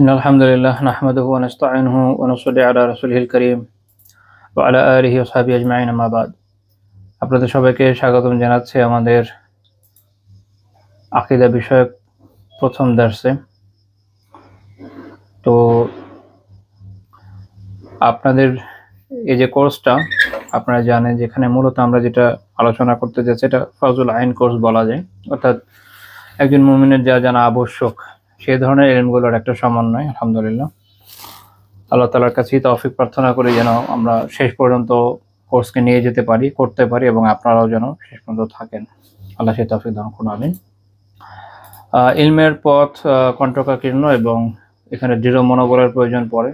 إن الحمد لله نحمده ونستعينه ونصلي على رسوله الكريم وعلى آله وصحبه أجمعين أما بعد আপনাদের সবাইকে স্বাগতম জানাচ্ছি আমাদের আকীদা বিষয়ক প্রথম দর্শে। তো আপনাদের এই যে কোর্সটা আপনারা জানেন যেখানে মূলত আমরা যেটা আলোচনা করতে যাচ্ছি এটা ফজল আইন কোর্স বলা যায়, অর্থাৎ একজন মুমিনের যা জানা আবশ্যক সেই ধরনের ইলমগুলোর একটা সমন্বয়। আলহামদুলিল্লাহ, আল্লাহ তাআলার কাছেই তৌফিক প্রার্থনা করি যেন আমরা শেষ পর্যন্ত কোর্সকে নিয়ে যেতে পারি, করতে পারি এবং আপনারাও যেন শেষ পর্যন্ত থাকেন। আল্লাহ সেই তৌফিক দান করুন, আমিন। ইলমের পথ কণ্টকাকীর্ণ এবং এখানে দৃঢ় মনোবলের প্রয়োজন পড়ে,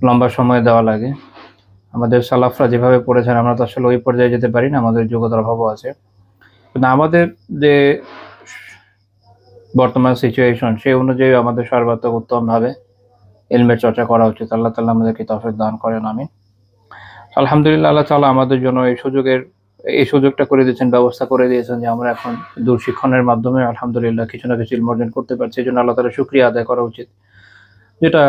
লম্বা সময় দেওয়া লাগে। আমাদের সালাফরা যেভাবে পড়েছেন আমরা তো আসলে ওই পর্যায়ে যেতে পারি না, আমাদের যোগ্যতার অভাবও আছে। কিন্তু আমাদের যে বর্তমান সিচুয়েশন সেই অনুযায়ী আমাদের সর্বাত্মক উত্তমভাবে ইলমের চর্চা করা উচিত। আল্লাহ তাআলা আমাদেরকে তৌফিক দান করেন, আমিন। আলহামদুলিল্লাহ, আল্লাহ তাআলা আমাদের জন্য এই সুযোগটা করে দিয়েছেন, ব্যবস্থা করে দিয়েছেন যে আমরা এখন দূর শিক্ষণের মাধ্যমে আলহামদুলিল্লাহ কিছু না কিছু ইলম অর্জন করতে পারছি। এই জন্য আল্লাহ তাআলার শুকরিয়া আদায় করা উচিত, যেটা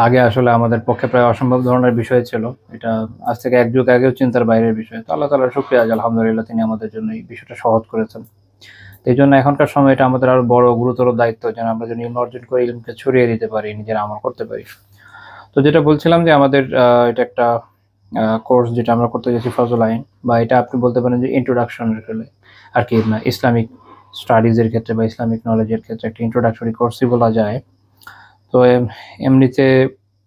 আগে আসলে আমাদের পক্ষে প্রায় অসম্ভব ধরনের বিষয় ছিল। এটা আজ থেকে এক যুগ আগেও চিন্তার বাইরের বিষয়। তো আল্লাহ তাআলার শুকরিয়া আলহামদুলিল্লাহ, তিনি আমাদের জন্য এই বিষয়টা সহজ করেছেন। এই জন্য এখনকার সময় এটা আমাদের আরো বড় গুরুতর দায়িত্ব যেন আমরা যেন ইলম অর্জন করে ইলমকে ছড়িয়ে দিতে পারি, নিজেরা আমল করতে পারি। তো যেটা বলছিলাম যে আমাদের এটা একটা কোর্স যেটা আমরা করতে যাচ্ছি ফজল আইন, বা এটা আপনি বলতে পারেন যে ইন্ট্রোডাকশনের ক্ষেত্রে আর কি, না ইসলামিক স্টাডিজের ক্ষেত্রে বা ইসলামিক নলেজের ক্ষেত্রে একটা ইন্ট্রোডাকশনারি কোর্সই বলা যায়। তো এমনিতে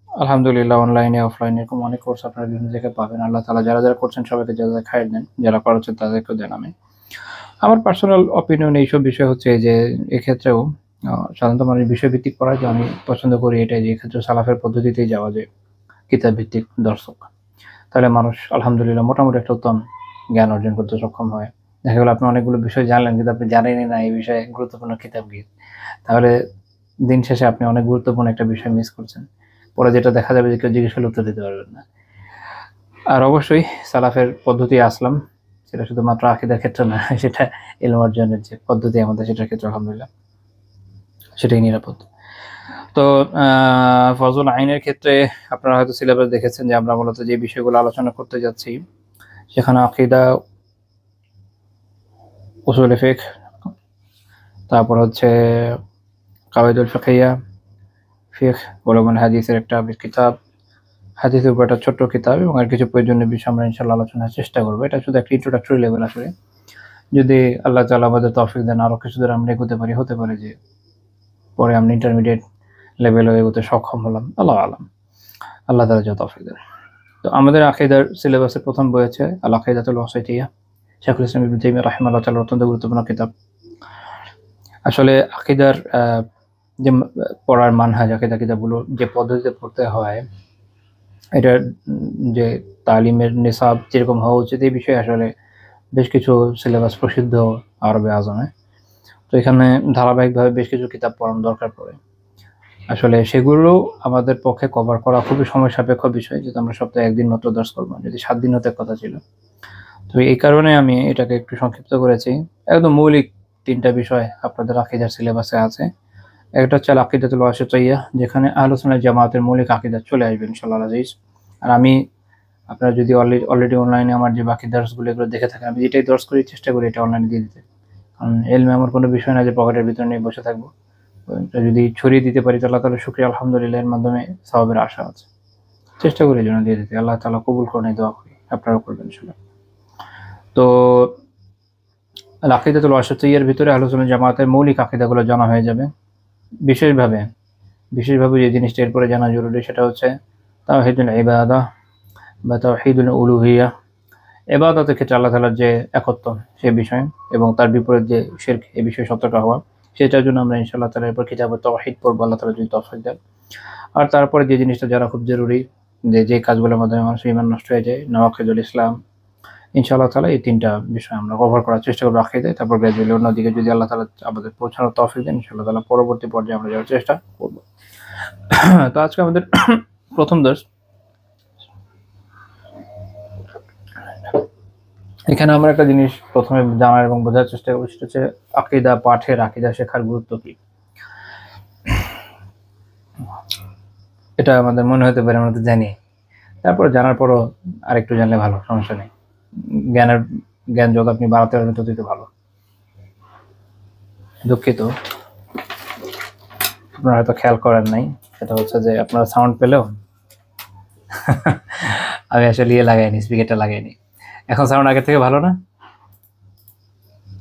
আলহামদুলিল্লাহ অনলাইনে অফলাইনে এরকম অনেক কোর্স আপনারা বিভিন্ন জায়গায় পাবেন। আল্লাহ তাআলা যারা যারা করছেন সবাইকে যারা খায়ের দেন, যারা করাচ্ছেন তাদেরকেও দেন, আমিন। আমার পার্সোনাল অপিনিয়ন এইসব বিষয় হচ্ছে যে এক্ষেত্রেও সাধারণত মানুষ বিষয়ভিত্তিক পড়ায় যে আমি পছন্দ করি এটাই যে এক্ষেত্রে সালাফের পদ্ধতিতেই যাওয়া যায়, কিতাব ভিত্তিক দর্শক। তাহলে মানুষ আলহামদুলিল্লাহ মোটামুটি একটা উত্তম জ্ঞান অর্জন করতে সক্ষম হয়। দেখা গেল আপনি অনেকগুলো বিষয় জানলেন কিন্তু আপনি জানেনই না এই বিষয়ে গুরুত্বপূর্ণ কিতাব কি, তাহলে দিন শেষে আপনি অনেক গুরুত্বপূর্ণ একটা বিষয় মিস করছেন। পরে যেটা দেখা যাবে যে কেউ জিজ্ঞেস করলে উত্তর দিতে পারবেন না। আর অবশ্যই সালাফের পদ্ধতি আসলাম, সেটা শুধুমাত্র আকীদার ক্ষেত্রে না, সেটা ইলম অর্জনের যে পদ্ধতি আমাদের সেটার ক্ষেত্রে আলহামদুলিল্লাহ সেটাই নিরাপদ। তো ফজল আইনের ক্ষেত্রে আপনারা হয়তো সিলেবাস দেখেছেন যে আমরা মূলত যে বিষয়গুলো আলোচনা করতে যাচ্ছি সেখানে আকীদা, উসুল ফিকহ, তারপর হচ্ছে কাওয়াইদুল ফিকহিয়া, ফিকহ উলুমুল হাদিসের একটা কিতাব, হাদিসের উপর একটা ছোট্ট কিতাব এবং আর কিছু প্রয়োজনীয় বিষয় আমরা ইনশাআল্লাহ আলোচনার চেষ্টা করবো। এটা শুধু একটা ইন্ট্রোডাক্টরি লেভেল। আসলে যদি আল্লাহ তাআলা আমাদের তৌফিক দেন আরো কিছু দূর আমরা এগোতে পারি, হতে পারে যে পরে আমরা ইন্টারমিডিয়েট লেভেলে এগোতে সক্ষম হলাম, আল্লাহ আলাম। আল্লাহ তাআলা যা তৌফিক দেন। তো আমাদের আকীদার সিলেবাসের প্রথম বই হচ্ছে আল আকিদাতুল ওয়াসিতিয়া, শাইখুল ইসলাম ইবনে তাইমিয়া রাহিমাহুল্লাহ তাআলার অত্যন্ত গুরুত্বপূর্ণ কিতাব। আসলে আকীদার যে পড়ার মানহাজ, আকীদা কিতাবগুলো যে পদ্ধতিতে পড়তে হয়, এটার যে তালিমের নিসাব যেরকম হওয়া উচিত এই বিষয়ে আসলে বেশ কিছু সিলেবাস প্রসিদ্ধ আরবে আজমে। তো এখানে ধারাবাহিকভাবে বেশ কিছু কিতাব পড়ানো দরকার পড়ে। আসলে সেগুলো আমাদের পক্ষে কভার করা খুবই সময় সাপেক্ষ বিষয়, যেহেতু আমরা সপ্তাহে একদিন মাত্র দর্শ করবো, যদি 7 দিন হতে কথা ছিল। তো এই কারণে আমি এটাকে একটু সংক্ষিপ্ত করেছি। একদম মৌলিক 3টা বিষয় আপনাদের আকীদার সিলেবাসে আছে। একটা হচ্ছে আল আকিদাতুল ওয়াসিতিয়া, যেখানে আহলুস সুন্নাহ জামাতের মৌলিক আকীদা চলে আসবে ইনশাআল্লাহ আজিজ। আর আমি আপনারা যদি অলরেডি অনলাইনে আমার যে বাকি দর্শগুলো এগুলো দেখে থাকেন, আমি যেটাই দর্শ করি চেষ্টা করি এটা অনলাইনে দিয়ে দিতে। কারণ এলমে আমার কোনো বিষয় না যে পকেটের ভিতরে নিয়ে বসে থাকবো। যদি ছড়িয়ে দিতে পারি তো আল্লাহ তাআলার শুকরিয়া, আলহামদুলিল্লাহ, এর মাধ্যমে সওয়াবের আশা আছে। চেষ্টা করি যেন দিয়ে দিতে। আল্লাহ তাআলা কবুল করুন, এই দোয়া করি, আপনারাও করবেন ইনশাআল্লাহ। তো আল আকিদাতুল ওয়াসিতিয়ার ভিতরে আহলুস সুন্নাহ জামাতের মৌলিক আকীদাগুলো জানা হয়ে যাবে। বিশেষভাবে যে জিনিসটা এরপরে জানা জরুরি সেটা হচ্ছে তাওহীদুল ইবাদা বা তাওহীদুল উলুহিয়া। ইবাদতের ক্ষেত্রে আল্লাহ তাআলার যে একত্ব সে বিষয় এবং তার বিপরীত যে শিরক, এই বিষয়ে সতর্ক হওয়া। সেটার জন্য আমরা ইনশাআল্লাহ তাআলা এরপর কিতাবুত তাওহীদ পড়বো, আল্লাহ তাআলা যদি তৌফিক দেন। আর তারপরে যে জিনিসটা জানা খুব জরুরি, যে কাজগুলোর মাধ্যমে মানুষের ঈমান নষ্ট হয়ে যায়, নওয়াকিদুল ইসলাম, ইনশাআল্লাহ তাআলা এই 3টা বিষয় আমরা কভার করার চেষ্টা করবো আকীদায়। তারপর গ্র্যাজুয়ালি অন্যদিকে যদি আল্লাহ তাআলা আমাদের পৌঁছানোর তৌফিক দেন, ইনশাআল্লাহ তাআলা পরবর্তী পর্যায়ে আমরা যাওয়ার চেষ্টা করব। তো আজকে আমাদের প্রথম দর্শ, এখানে আমরা একটা জিনিস প্রথমে জানার এবং বোঝার চেষ্টা করব, সেটা হচ্ছে আকীদা পাঠের, আকীদা শেখার গুরুত্ব কি। এটা আমাদের মনে হতে পারে, আমরা তো জানি। তারপর জানার পরও আরেকটু জানলে ভালো, সমস্যা নেই। জ্ঞান যত আপনি বাড়াতে পারবেন ততই তো ভালো। দুঃখিত, আপনারা হয়তো খেয়াল করেন নাই, সেটা হচ্ছে যে আপনারা সাউন্ড পেলেও আমি আসলে লাগাইনি, স্পিকারটা লাগাইনি। এখন সাউন্ড আগের থেকে ভালো না?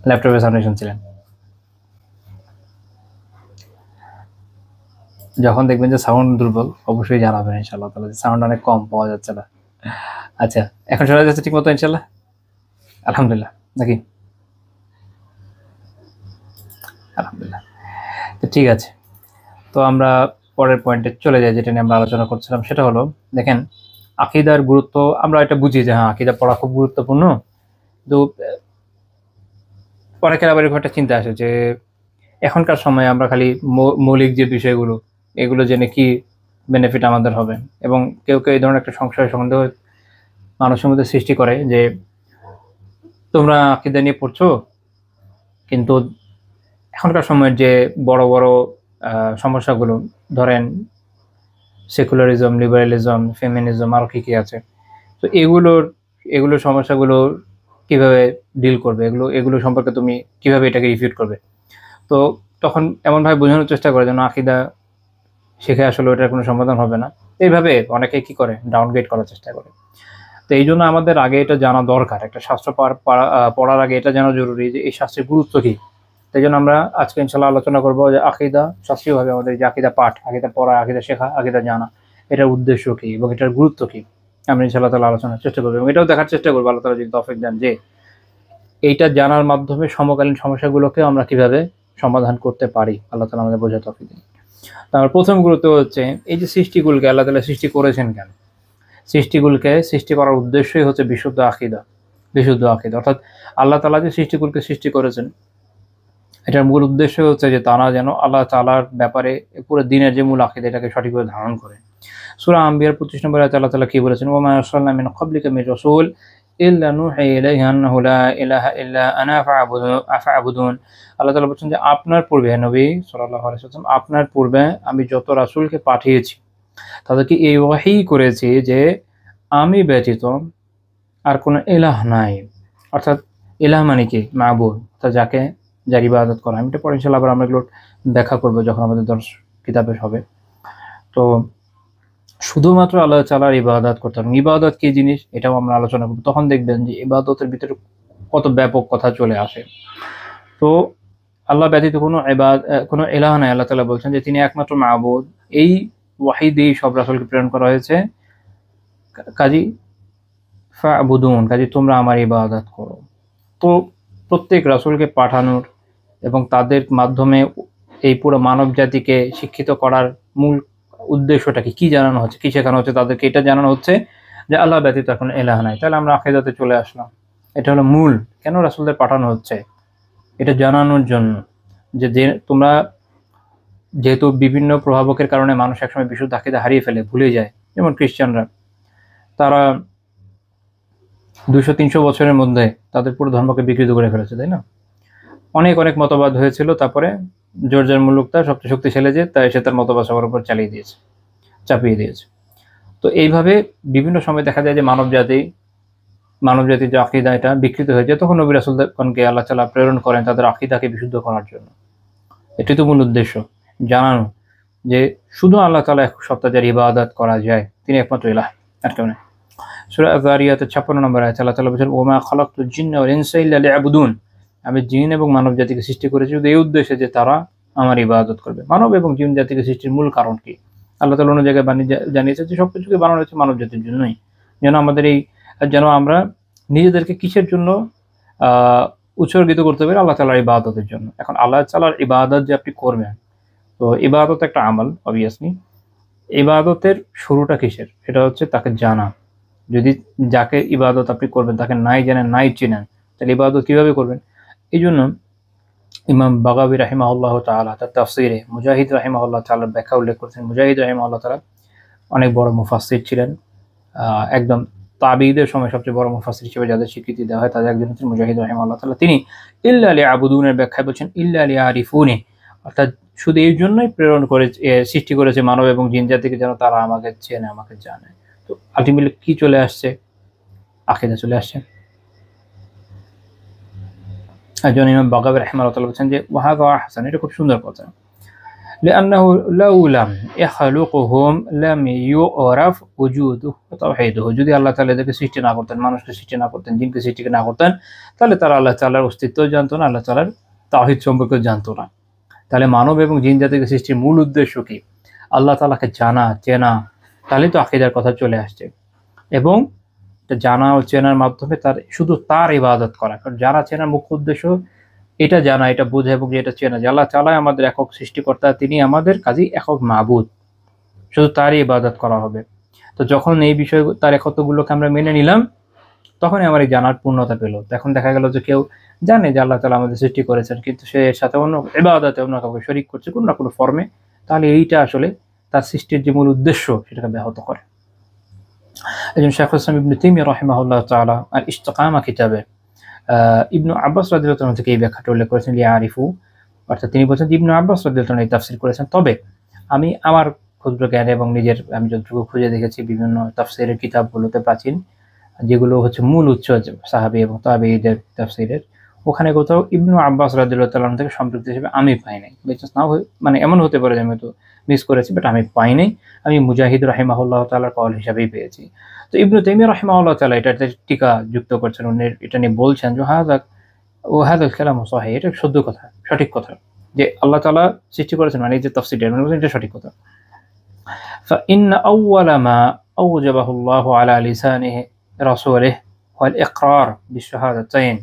ল্যাপটপে সাউন্ড শুনছিলেন, যখন দেখবেন যে সাউন্ড দুর্বল অবশ্যই জানাবেন ইনশাআল্লাহ তাহলে, সাউন্ড অনেক কম পাওয়া যাচ্ছে না। আচ্ছা, এখন শোনা যাচ্ছে ঠিক মতো ইনশাআল্লাহ? আলহামদুলিল্লাহ, নাকি? আলহামদুলিল্লাহ। তো ঠিক আছে, তো আমরা পরের পয়েন্টে চলে যাই, যেটা নিয়ে আমরা আলোচনা করছিলাম। সেটা হলো, দেখেন আকীদার গুরুত্ব আমরা এটা বুঝি যে হ্যাঁ আকীদা পড়া খুব গুরুত্বপূর্ণ, তো অনেকের আবার এরকম একটা চিন্তা আসে যে এখনকার সময়ে আমরা খালি মৌলিক যে বিষয়গুলো এগুলো জেনে কি বেনিফিট আমাদের হবে, এবং কেউ কেউ এই ধরনের একটা সংশয় সন্দেহ মানুষের মধ্যে সৃষ্টি করে যে তোমরা আকীদা নিয়ে পড়ছো, কিন্তু এখনকার সময়ের যে বড় বড় সমস্যাগুলো, ধরেন সেকুলারিজম, লিবারালিজম, ফেমিনিজম, আরও কী কী আছে, তো এগুলো সমস্যাগুলো কিভাবে ডিল করবে, এগুলো সম্পর্কে তুমি কিভাবে এটাকে রিফিউট করবে। তো তখন এমনভাবে বোঝানোর চেষ্টা করে যেন আকীদা শিখে আসলে ওটার কোনো সমাধান হবে না, এইভাবে অনেকে কি করে ডাউনগ্রেড করার চেষ্টা করে। তো এই জন্য আমাদের আগে এটা জানা দরকার, একটা শাস্ত্র পড়ার আগে এটা জানা জরুরি যে এই শাস্ত্রের গুরুত্ব কী। তাই জন্য আমরা আজকে ইনশাল্লাহ আলোচনা করবো যে আকীদা শাস্ত্রীয়ভাবে আমাদের যে আকীদা পাঠ, আকীদা পড়া, আকীদা শেখা, আকীদা জানা, এটার উদ্দেশ্য কী এবং এটার গুরুত্ব কী, আমরা ইনশাআল্লাহ তাআলা আলোচনার চেষ্টা করবো, এবং এটাও দেখার চেষ্টা করবো আল্লাহ তাআলা যদি তৌফিক দেন যে এইটা জানার মাধ্যমে সমকালীন সমস্যাগুলোকে আমরা কিভাবে সমাধান করতে পারি, আল্লাহ তাআলা আমাদের বোঝার তৌফিক দেন। তার প্রথম গুরুত্ব হচ্ছে এই যে সৃষ্টিগুলোকে আল্লাহ তাআলা সৃষ্টি করেছেন কেন? সৃষ্টিগুলোকে সৃষ্টি করার উদ্দেশ্যই হচ্ছে বিশুদ্ধ আকীদা। অর্থাৎ আল্লাহ তাআলা যে সৃষ্টিগুলোকে সৃষ্টি করেছেন এটার মূল উদ্দেশ্য হচ্ছে যে তারা যেন আল্লাহ তাআলার ব্যাপারে পুরো দিনের যে মূল আকীদা এটাকে সঠিকভাবে ধারণ করে। সূরা আম্বিয়ার 25 নম্বর আয়াতে আল্লাহ তাআলা কি বলেছেন, ওয়া মা আরসালনা মিন ক্বাবলিকা মির রাসূল ইল্লা নূহি ইলাইহি আন্নাহু লা ইলাহা ইল্লা আনা ফা'বুদুন। আল্লাহ তাআলা বলেছেন যে আপনার পূর্বে, হে নবী সাল্লাল্লাহু আলাইহি ওয়াসাল্লাম, আপনার পূর্বে আমি যত রাসূলকে পাঠিয়েছি তাদেরকে এই ওয়াহী করেছি যে আমি ব্যতীত আর কোনো ইলাহ নাই। অর্থাৎ ইলাহ মানে কি? মাবুদ, অর্থাৎ যার ইবাদত করা। আমি এটা পরে ইনশাআল্লাহ আবার আমরা এগুলো ব্যাখ্যা করবো যখন আমাদের দর্শ কিতাবের হবে। তো শুধুমাত্র আল্লাহ তাআলার ইবাদত করতে হবে। ইবাদত কি জিনিস এটাও আমরা আলোচনা করব, তখন দেখবেন যে ইবাদতের ভিতরে কত ব্যাপক কথা চলে আসে। তো আল্লাহ ব্যতীত কোনো ইলাহ নাই, আল্লাহ তাআলা বলছেন যে তিনি একমাত্র মাবুদ। এই ওয়াহী দিয়ে সব রাসূলকে প্রেরণ করা হয়েছে, কাজী ফা'বুদুন, কাজী তোমরা আমার ইবাদত করো। তো প্রত্যেক রাসূলকে পাঠানোর এবং তাদের মাধ্যমে এই পুরো মানব জাতিকে শিক্ষিত করার মূল উদ্দেশ্যটা কি জানানো হচ্ছে, কি শেখানো হচ্ছে তাদেরকে? এটা জানানো হচ্ছে যে আল্লাহ ব্যতীত এখন ইলাহ নাই। তাহলে আমরা আকীদাতে চলে আসলাম, এটা হলো মূল। কেন রাসূলদের পাঠানো হচ্ছে? এটা জানানোর জন্য যে তোমরা, যেহেতু বিভিন্ন প্রভাবকের কারণে মানুষ একসময় বিশুদ্ধ আকীদা হারিয়ে ফেলে, ভুলে যায়, যেমন খ্রিস্টানরা, তারা 200-300 বছরের মধ্যে তাদের পুরো ধর্মকে বিকৃত করে ফেলেছে, তাই না? অনেক মতবাদ হয়েছিল, তারপরে জর্জার মুলুক তার সবচেয়ে শক্তিশালী যে তাই সে তার মতবাদ সবার উপর চাপিয়ে দিয়েছে। তো এইভাবে বিভিন্ন সময় দেখা যায় যে মানব জাতির যে আকীদা এটা বিকৃত হয়ে যায়, তখন নবী রাসূলগণকে আল্লাহ তাআলা প্রেরণ করেন তাদের আকীদাকে বিশুদ্ধ করার জন্য। এটি তো মূল উদ্দেশ্য, জানানো যে শুধু আল্লাহ তাআলা এক সত্তা, যার ইবাদত করা যায়, তিনি একমাত্র ইলাহ, আর কেউ নেই। সূরা আয-যারিয়াতের 56 নম্বর আয়াতে আল্লাহ তাআলা বলেছেন, ওয়া মা খালাকতুল জিন্না ওয়াল ইনসা ইল্লা লিয়াবুদুন। আমি জিন এবং মানব জাতিকে সৃষ্টি করেছি শুধু এই উদ্দেশ্যে যে তারা আমার ইবাদত করবে। মানব এবং জিন জাতিকে সৃষ্টির মূল কারণ কি? আল্লাহ তাআলা অন্য জায়গায় জানিয়েছে যে সবকিছুকে বানানো হয়েছে মানব জাতির জন্যই, যেন আমরা নিজেদেরকে কিসের জন্য উৎসর্গিত করতে পারি? আল্লাহ তাআলার ইবাদতের জন্য। এখন আল্লাহ তাআলার ইবাদত যে আপনি করবেন, তো ইবাদত একটা আমল, অবভিয়াসলি। ইবাদতের শুরুটা কিসের? সেটা হচ্ছে তাকে জানা। যদি যাকে ইবাদত আপনি করবেন তাকে নাই জানেন, নাই চিনেন, তাহলে ইবাদত কিভাবে করবেন? এই জন্য ইমাম বাগাবী রাহিমাহুল্লাহ তাআলা তার তাফসীরে মুজাহিদ রাহিমাহুল্লাহ তাআলার ব্যাখ্যা উল্লেখ করেছেন। মুজাহিদ রাহিমাহুল্লাহ তাআলা অনেক বড় মুফাসসির ছিলেন, একদম তাবিঈদের সময় সবচেয়ে বড় মুফাসসির হিসেবে যাদের স্বীকৃতি দেওয়া হয় তাদের একজন হচ্ছেন মুজাহিদ রাহিমাহুল্লাহ তাআলা। তিনি ইল্লা লিয়াবুদুনের ব্যাখ্যায় বলছেন ইল্লা লিয়ারিফুনি, অর্থাৎ শুধু এই জন্যই প্রেরণ করে সৃষ্টি করেছে মানব এবং জিন জাতিকে, যেন তারা আমাকে চেনে, আমাকে জানে। তো আলটিমেটলি কি চলে আসছে? আকীদা চলে আসছে। একজন ইমাম বাগাবী রাহিমাহুল্লাহ বলেছেন যে ওয়াহাদা হাসান, এটা খুব সুন্দর কথা। لأنه لو لم يخلقهم لم يعرف وجوده وتوحيده। যদি আল্লাহ তাআলা এদেরকে সৃষ্টি না করতেন, মানুষকে সৃষ্টি না করতেন, জিনকে সৃষ্টি না করতেন, তাহলে তারা আল্লাহ তাআলার অস্তিত্ব জানতো না, আল্লাহ তাআলার তাওহীদ সম্পর্কে জানতো না। তাহলে মানব এবং জিন জাতিকে সৃষ্টির মূল উদ্দেশ্য কি? আল্লাহ তাআলাকে জানা, চেনা। তাহলে তো আকীদার কথা চলে আসছে। এবং জানা ও চেনার মাধ্যমে শুধু তার ইবাদত করা। কারণ যারা চেনার মুখ্য উদ্দেশ্য এটা জানা, এটা বোঝা এবং এটা চেনা যে আল্লাহ তাআলাই আমাদের একক সৃষ্টিকর্তা, তিনি আমাদের কাজেই একক মাবুদ, শুধু তারই ইবাদত করা হবে। তো যখন এই বিষয়, তার একত্বগুলোকে আমরা মেনে নিলাম, তখনই আমার এই জানার পূর্ণতা পেল। এখন দেখা গেল যে কেউ জানে যে আল্লাহ তাআলা আমাদের সৃষ্টি করেছেন, কিন্তু সে এর সাথে অন্য ইবাদতে অন্য কাউকে শরীক করছে কোনো না কোনো ফর্মে, তাহলে এইটা আসলে তার সৃষ্টির যে মূল উদ্দেশ্য সেটাকে ব্যাহত করে। একজন শাইখুল ইসলাম ইবনে তাইমিয়া রাহিমাহুল্লাহ তাআলা আল ইস্তিকামা কিতাবে ইবনু আব্বাস রাদিয়াল্লাহু তাআলা থেকে এই ব্যাখ্যাটা উল্লেখ করেছেন, লিয়ারিফু, অর্থাৎ তিনি বলছেন ইবনু আব্বাস রাদিয়াল্লাহু তাআলা এই তাফসীর করেছেন। তবে আমি আমার ক্ষুদ্র জ্ঞানে এবং আমি যতটুকু খুঁজে দেখেছি বিভিন্ন তাফসীরের কিতাবগুলোতে, প্রাচীন যেগুলো হচ্ছে মূল উৎস সাহাবী এবং তাবেঈদের তাফসীরের, ওখানে কোথাও ইবনু আব্বাস রাদিয়াল্লাহু তাআলা থেকে সম্পৃক্ত হিসেবে আমি পাই নাই। মানে এমন হতে পারে যে আমি হয়তো মিস করেছি, বাট আমি পাই নাই। আমি মুজাহিদ রাহিমাহুল্লাহ তাআলার কওল হিসাবেই পেয়েছি। তো ইবনু তাইমিয়া রাহিমাহুল্লাহ তাআলা এটাতে টিকা যুক্ত করছেন, উনি এটা নিয়ে বলছেন যে হাযাল কালামু সাহিহ, এটা শুদ্ধ কথা, সঠিক কথা যে আল্লাহ তাআলা সৃষ্টি করেছেন, মানে এই যে তাফসীরটা, এটা সঠিক কথা। فإن أول ما أوجبه الله على لسانه رسوله هو الإقرار بالشهادتين।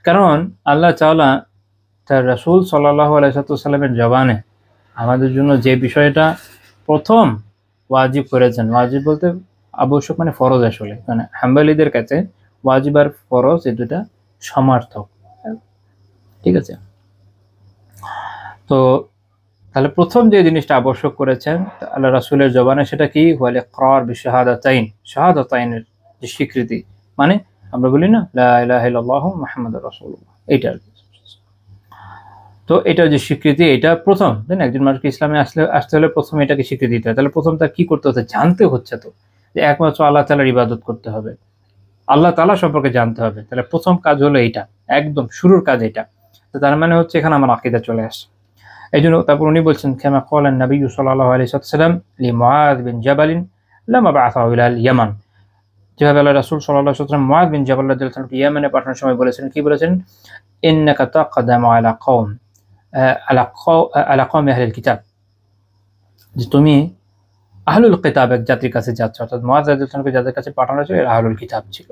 কারণ আল্লাহ তাআলা তার রাসূল সাল্লাল্লাহু আলাইহি ওয়াসাল্লামের জবানে আমাদের জন্য যে বিষয়টা প্রথম ওয়াজিব করেছেন, ওয়াজিব বলতে আবশ্যক মানে ফরজ, আসলে মানে হাম্বলীদের কাছে ওয়াজিব আর ফরজ এই দুটা সমার্থক, ঠিক আছে? তো তাহলে প্রথম যে জিনিসটা আবশ্যক করেছেন আল্লাহ রাসূলের জবানে, সেটা কি? ওয়াল ইকরার বিশাহাদাতাইন, শাহাদাতাইনের যে স্বীকৃতি, মানে আমরা বলি না লা ইলাহা ইল্লাল্লাহু মুহাম্মাদুর রাসূলুল্লাহ, এইটা। তো এটার যে স্বীকৃতি, এটা প্রথম, তাই না? একজন মানুষকে ইসলামে আসতে হলে প্রথমে এটাকে স্বীকৃতি দিতে হয়। তাহলে প্রথম তার কি করতে হচ্ছে? জানতে হচ্ছে তো যে একমাত্র আল্লাহ তাআলার ইবাদত করতে হবে, আল্লাহ তাআলা সম্পর্কে জানতে হবে। তাহলে প্রথম কাজ হলো এইটা, একদম শুরুর কাজ এটা। তো তার মানে হচ্ছে এখানে আমার আকীদা চলে আসছে। এই জন্য তারপর উনি বলছেন, কামা ক্বালা নবী সাল্লাল্লাহু আলাইহি ওয়াসাল্লাম লি মুআয বিন জাবাল লামা বা'আসাহু ইলাল ইয়ামান। যেভাবে আল্লাহ রাসূল সাল্লাল্লাহু আলাইহি ওয়াসাল্লাম মুআয বিন জাবাল রাদিয়াল্লাহু আনহু ইয়ামানে পাঠানোর সময় বলেছেন, কি বলেছেন? ইন্নাকা তাকদামু আলা কওম আলা কওমি আহলিল কিতাব, যে তুমি আহলুল কিতাব এক জাতির কাছে যাচ্ছ। অর্থাৎ মুআয রাদিয়াল্লাহু আনহু যাদের কাছে পাঠানো হয়েছিল এরা আহলুল কিতাব ছিল।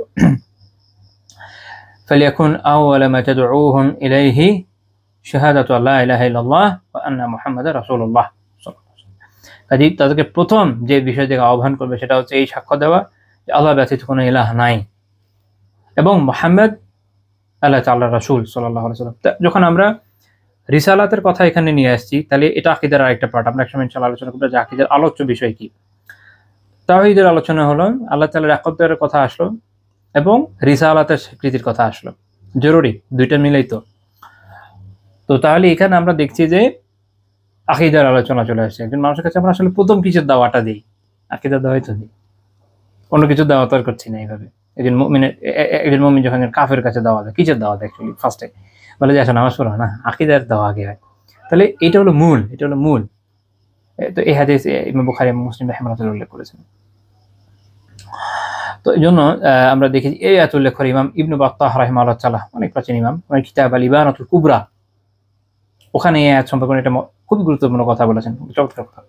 ফালিয়াকুন আউওয়ালা মা তাদউহুম ইলাইহি শাহাদাতু লা ইলাহা ইল্লাল্লাহ ওয়া আন্না মুহাম্মাদার রাসূলুল্লাহ। কাজেই তাদেরকে প্রথম যে বিষয় থেকে আহ্বান করবে সেটা হচ্ছে এই সাক্ষ্য দেওয়া যে আল্লাহ ব্যতীত কোনো ইলাহ নাই এবং মুহাম্মদ আল্লাহ তাআলার রাসূল সাল্লাল্লাহু আলাইহি ওয়াসাল্লাম। যখন আমরা রিসালাতের কথা এখানে নিয়ে আসছি, তাহলে এটা আকীদার আরেকটা পার্ট। আমরা একসময় ইনশাআল্লাহ আলোচনা করব যে আকীদার আলোচ্য বিষয় কি। তাওহীদের আলোচনা হলো, আল্লাহ তাআলার একত্বের কথা আসলো এবং রিসালাতের স্বীকৃতির কথা আসলো। জরুরি, দুইটা মিলেই তো। তো তাহলে এখানে আমরা দেখছি যে আকীদার আলোচনা চলে আসছে। একজন মানুষের কাছে আমরা আসলে প্রথম কিসের দাওয়াটা দিই? আকীদার দাওয়াই তো দিই, অন্য কিছুর দাওয়াত আর করছি না। এইভাবে একজন মুমিন যখন কাফের কাছে দাওয়া দেয়, কিসের দাওয়াত? অ্যাকচুয়ালি ফার্স্টে বলে যে আসো নামাজ পড়ো না, আকীদার দাওয়া আগে হয়। তাহলে এটা হলো মূল, এটা হলো মূল। তো এই হাদিস ইমাম বুখারী এবং মুসলিম রাহিমাহুল্লাহ উল্লেখ করেছেন। তো এই জন্য আমরা দেখি এই আয়াত উল্লেখ করে ইমাম ইবনু বাত্তাহ রাহিমাহুল্লাহ তাআলা, অনেক প্রাচীন ইমাম, ওনার কিতাব আল ইবানাতুল কুবরা, ওখানে এই আয়াত সম্পর্কে এটা খুব গুরুত্বপূর্ণ কথা বলেছেন, চমৎকার কথা।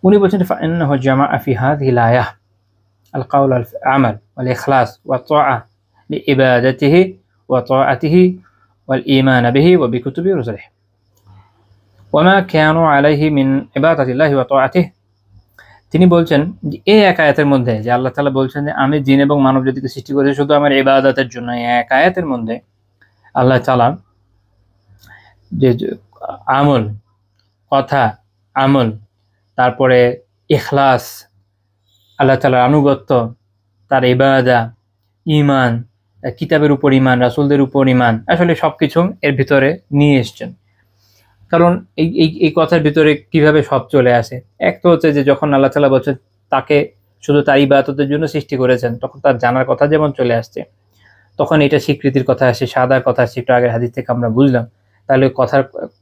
উনি বলছেন ফাইন্নাহু জামাআ ফি হাযিহিল আয়াহ আল কাউল আল আমাল ওয়াল ইখলাস ওয়া তাআ লিইবাদাতিহি ওয়া তাআতিহি ওয়াল ঈমান বিহি ওয়া বিকুতুবিহি ওয়া রুসুলিহি ওয়া মা কানু আলাইহি মিন ইবাদাতিল্লাহি ওয়া তাআতিহি। তিনি বলছেন যে এই এক আয়াতের মধ্যে যে আল্লাহ তাআলা বলছেন যে আমি জিন এবং মানব জাতিকে সৃষ্টি করেছি শুধু আমার ইবাদতের জন্য, এই এক আয়াতের মধ্যে আল্লাহ তাআলা যে আমল, কথা, আমল, তারপরে ইখলাস, আল্লাহ তাআলার আনুগত্য, তার ইবাদা, ঈমান, কিতাবের উপর ঈমান, রাসূলদের উপর ঈমান, আসলে সবকিছু এর ভিতরে নিয়ে এসেছেন। কারণ এই এই এই কথার ভিতরে কিভাবে সব চলে আসে। এক তো হচ্ছে যে যখন আল্লাহ তাআলা বলছেন তাকে শুধু তার ইবাদতের জন্য সৃষ্টি করেছেন, তখন তার জানার কথা যেমন চলে আসছে, তখন এটা স্বীকৃতির কথা আসে, সাদার কথা আসে। একটু আগের হাদিস থেকে আমরা বুঝলাম। তাহলে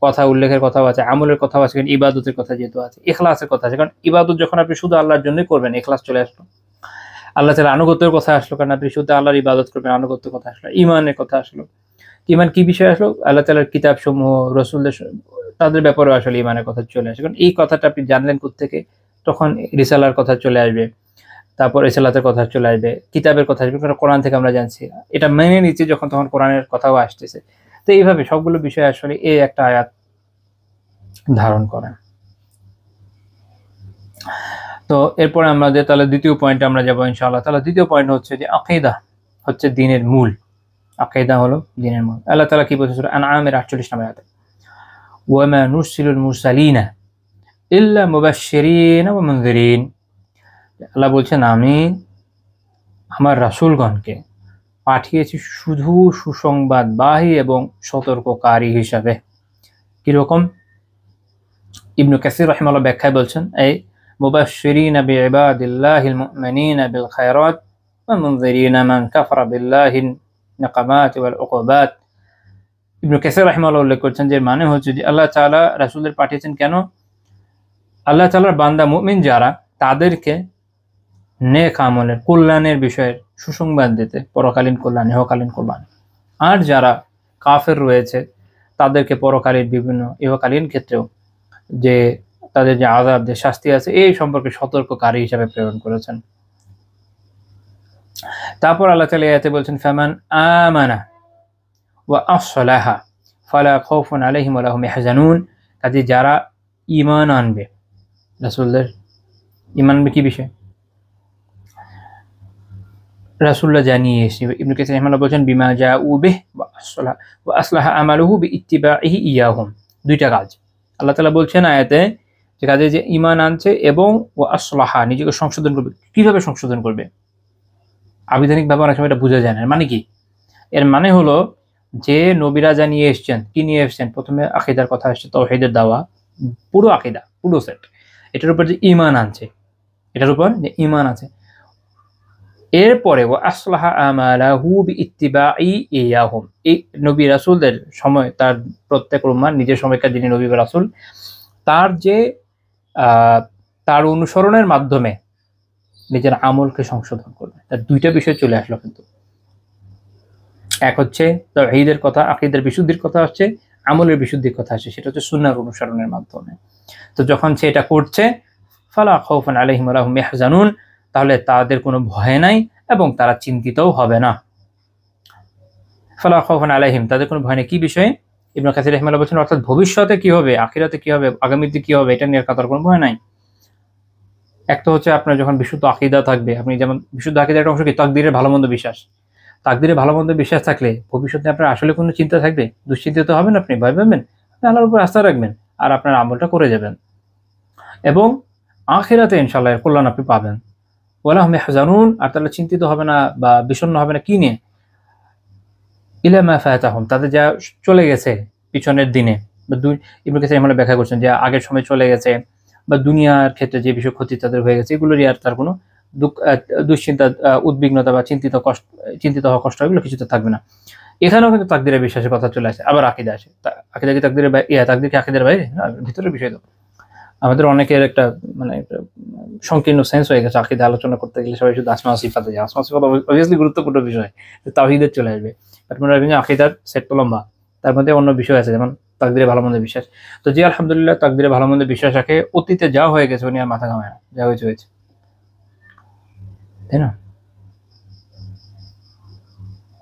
কথা উল্লেখের কথাও আছে, আমলের কথাও আছে, কারণ ইবাদতের কথা যেহেতু আছে, ইখলাসের কথা আছে, কারণ ইবাদত যখন আপনি শুধু আল্লাহর জন্যই করবেন, ইখলাস চলে আসলো। আল্লাহ তাআলা আনুগত্যের কথা আসলো, কারণ আপনি শুধু আল্লাহর ইবাদত করবেন, আনুগত্যের কথা আসলো। ঈমানের কথা আসলো, ঈমান কি বিষয় আসলো? আল্লাহ তাআলার কিতাবসমূহ, রাসূলদের তাদের ব্যাপারেও আসলে ঈমানের কথা চলে আসে। কারণ এই কথাটা আপনি জানলেন কোত্থেকে? তখন রিসালার কথা চলে আসবে, তারপর রিসালাতের কথা চলে আসবে, কিতাবের কথা আসবে, কারণ কোরআন থেকে আমরা জানছি। এটা মেনে নিচ্ছি যখন, তখন কোরআনের কথাও আসতেছে। তো এইভাবে সবগুলো বিষয় আসলে এই একটা আয়াত ধারণ করে। তো এরপরে আমাদের তাহলে দ্বিতীয় পয়েন্টে আমরা যাবো ইনশাআল্লাহ। তাহলে দ্বিতীয় পয়েন্ট হচ্ছে যে আকীদা হচ্ছে দ্বীনের মূল। আকীদা হলো দ্বীনের মূল। আল্লাহ তাআলা কি বলছেন সূরা আনআমের 48 নম্বর আয়াতে, ওয়া মা নুরসিলুল মুরসালিনা ইল্লা মুবাশশিরিন ওয়া মুনযিরিন। আল্লাহ বলছেন আমি আমার রাসূলগণকে পাঠিয়েছি শুধু সুসংবাদবাহী এবং সতর্ককারী হিসাবে। কিরকম? ইবনু কাসির রাহিমাহুল্লাহ ব্যাখ্যায় বলছেন, এই মুবাশশিরিনা বিইবাদিল্লাহিল মুমিনিনা বিল খায়রাত ওয়া মুনযিরিনা মান কাফারা বিল্লাহিন নাকামাতি ওয়াল উকুবাত। ইবনু কাসির রাহিমাহুল্লাহ উল্লেখ করছেন যে মানে হচ্ছে যে আল্লাহ তাআলা রাসূলদের পাঠিয়েছেন কেন? আল্লাহ তাআলার বান্দা মুমিন যারা, তাদেরকে নেক আমলের কল্যাণের বিষয়ে সুসংবাদ দিতে, পরকালীন কল্যাণ, ইহকালীন কল্যাণ। আর যারা কাফের রয়েছে তাদেরকে পরকালীন বিভিন্ন ইহকালীন ক্ষেত্রেও যে তাদের যে আযাব, যে শাস্তি আছে, এই সম্পর্কে সতর্ককারী হিসাবে প্রেরণ করেছেন। তারপর আল্লাহ তাআলা আয়াতে বলছেন, ফামান আমানা ওয়া আসলাহা ফালা খাউফুন আলাইহিম ওয়া লাহুম ইয়াহজানুন। কাজে যারা ঈমান আনবে, রাসূলদের ঈমান আনবে কি বিষয়? রাসূলুল্লাহ জানিয়ে এসেছে। ইবনে কাসির রাহিমাহুল্লাহ বলছেন, বিমা জাউ বিহি ওয়া আসলাহা আমালুহু বিইত্তিবাইহি ইয়াহুম। দুইটা কাজ আল্লাহ তাআলা বলছেন আয়াতে, যে কাজে যে ঈমান আনছে এবং ওয়া আসলাহা নিজেকে সংশোধন করবে। কিভাবে সংশোধন করবে? আবিধানিকভাবে অনেক সময় এটা বোঝা যায় না। মানে কি? এর মানে হলো যে নবীরা জানিয়ে এসেছেন, কি নিয়ে এসেছেন? প্রথমে আকীদার কথা আসছে, তাওহীদের দাওয়া, পুরো আকীদা, পুরো সেট। এটার উপর যে ঈমান আনছে, এটার উপর যে ঈমান আছে, এরপরে ওয়া আসলাহা আমালাহু বিইত্তিবাই ইয়াহুম। এই নবী রাসূলদের সময়, তার প্রত্যেক উম্মাহ, নিজের সময়কার যিনি নবী বা রাসূল, তার যে তার অনুসরণের মাধ্যমে নিজের আমলকে সংশোধন করবে। তার দুইটা বিষয় চলে আসলো কিন্তু। এক হচ্ছে তাওহীদের কথা, আকীদার বিশুদ্ধির কথা আসছে, আমলের বিশুদ্ধির কথা আসছে, সেটা হচ্ছে সুন্নাহর অনুসরণের মাধ্যমে। তো যখন সে এটা করছে, ফালা খাউফুন আলাইহিম ওয়া লাহুম ইয়াহজানুন, তাহলে তাদের কোনো ভয় নাই এবং তারা চিন্তিতও হবে না। ফালা খাউফুন আলাইহিম, তাদের কোনো ভয় নেই। কি বিষয়ে? ইবনে কাসির রাহিমাহুল্লাহ বলেছেন, অর্থাৎ ভবিষ্যতে কি হবে, আখিরাতে কি হবে, আগামীতে কি হবে, এটা নিয়ে তাদের কোনো ভয় নাই। এক তো হচ্ছে আপনার যখন বিশুদ্ধ আকীদা থাকবে, আপনি যেমন বিশুদ্ধ আকীদার একটা অংশ কি তাকদীরের ভালো মন্দ বিশ্বাস। তাকদীরে ভালো মন্দ বিশ্বাস থাকলে ভবিষ্যতে আপনার আসলে কোনো চিন্তা থাকবে? দুশ্চিন্তিত হবেন আপনি, ভয় পাবেন? আল্লাহর উপর আস্থা রাখবেন আর আপনার আমলটা করে যাবেন, এবং আখিরাতে ইনশাআল্লাহ এর কল্যাণ আপনি পাবেন। ওয়া লাহুম ইয়াহজানুন, আর তারা চিন্তিত হবে না বা বিষণ্ণ হবে না কি নিয়ে? ইলা মা ফাতাহুম, তাদের যা চলে গেছে পিছনের দিনে, বা ইবনে কাসির রাহিমাহুল্লাহ ব্যাখ্যা করছেন যে আগের সময় চলে গেছে, বা দুনিয়ার ক্ষেত্রে যে বিষয় ক্ষতি তাদের হয়ে গেছে, এগুলোরই আর তার কোনো দুশ্চিন্তা, উদ্বিগ্নতা বা চিন্তিত হওয়া, কষ্ট, এগুলো কিছুতে থাকবে না। এখানেও কিন্তু তাকদীরের বিশ্বাসের কথা চলে আসে। আবার আকীদা আসে। আকীদা কি তাকদীরের তাকদীর কি আকীদার বাইরে? না, ভিতরের বিষয় তো। আমাদের অনেকের একটা মানে একটা সংকীর্ণ সেন্স হয়ে গেছে, আকীদা আলোচনা করতে গেলে সবাই শুধু আসমা সিফাতে যায়। আসমা সিফাত অবভিয়াসলি গুরুত্বপূর্ণ বিষয়, তাওহীদের চলে আসবে। বাট মনে রাখবেন আকীদার সেট তো লম্বা, তার মধ্যে অন্য বিষয় আছে, যেমন তাকদীরে ভালো মন্দ বিশ্বাস। তো যে আলহামদুলিল্লাহ তাকদীরে ভালো মন্দ বিশ্বাস রাখে, অতীতে যা হয়ে গেছে উনি আর মাথা ঘামায় না, যা হয়েছে হয়েছে, তাই না?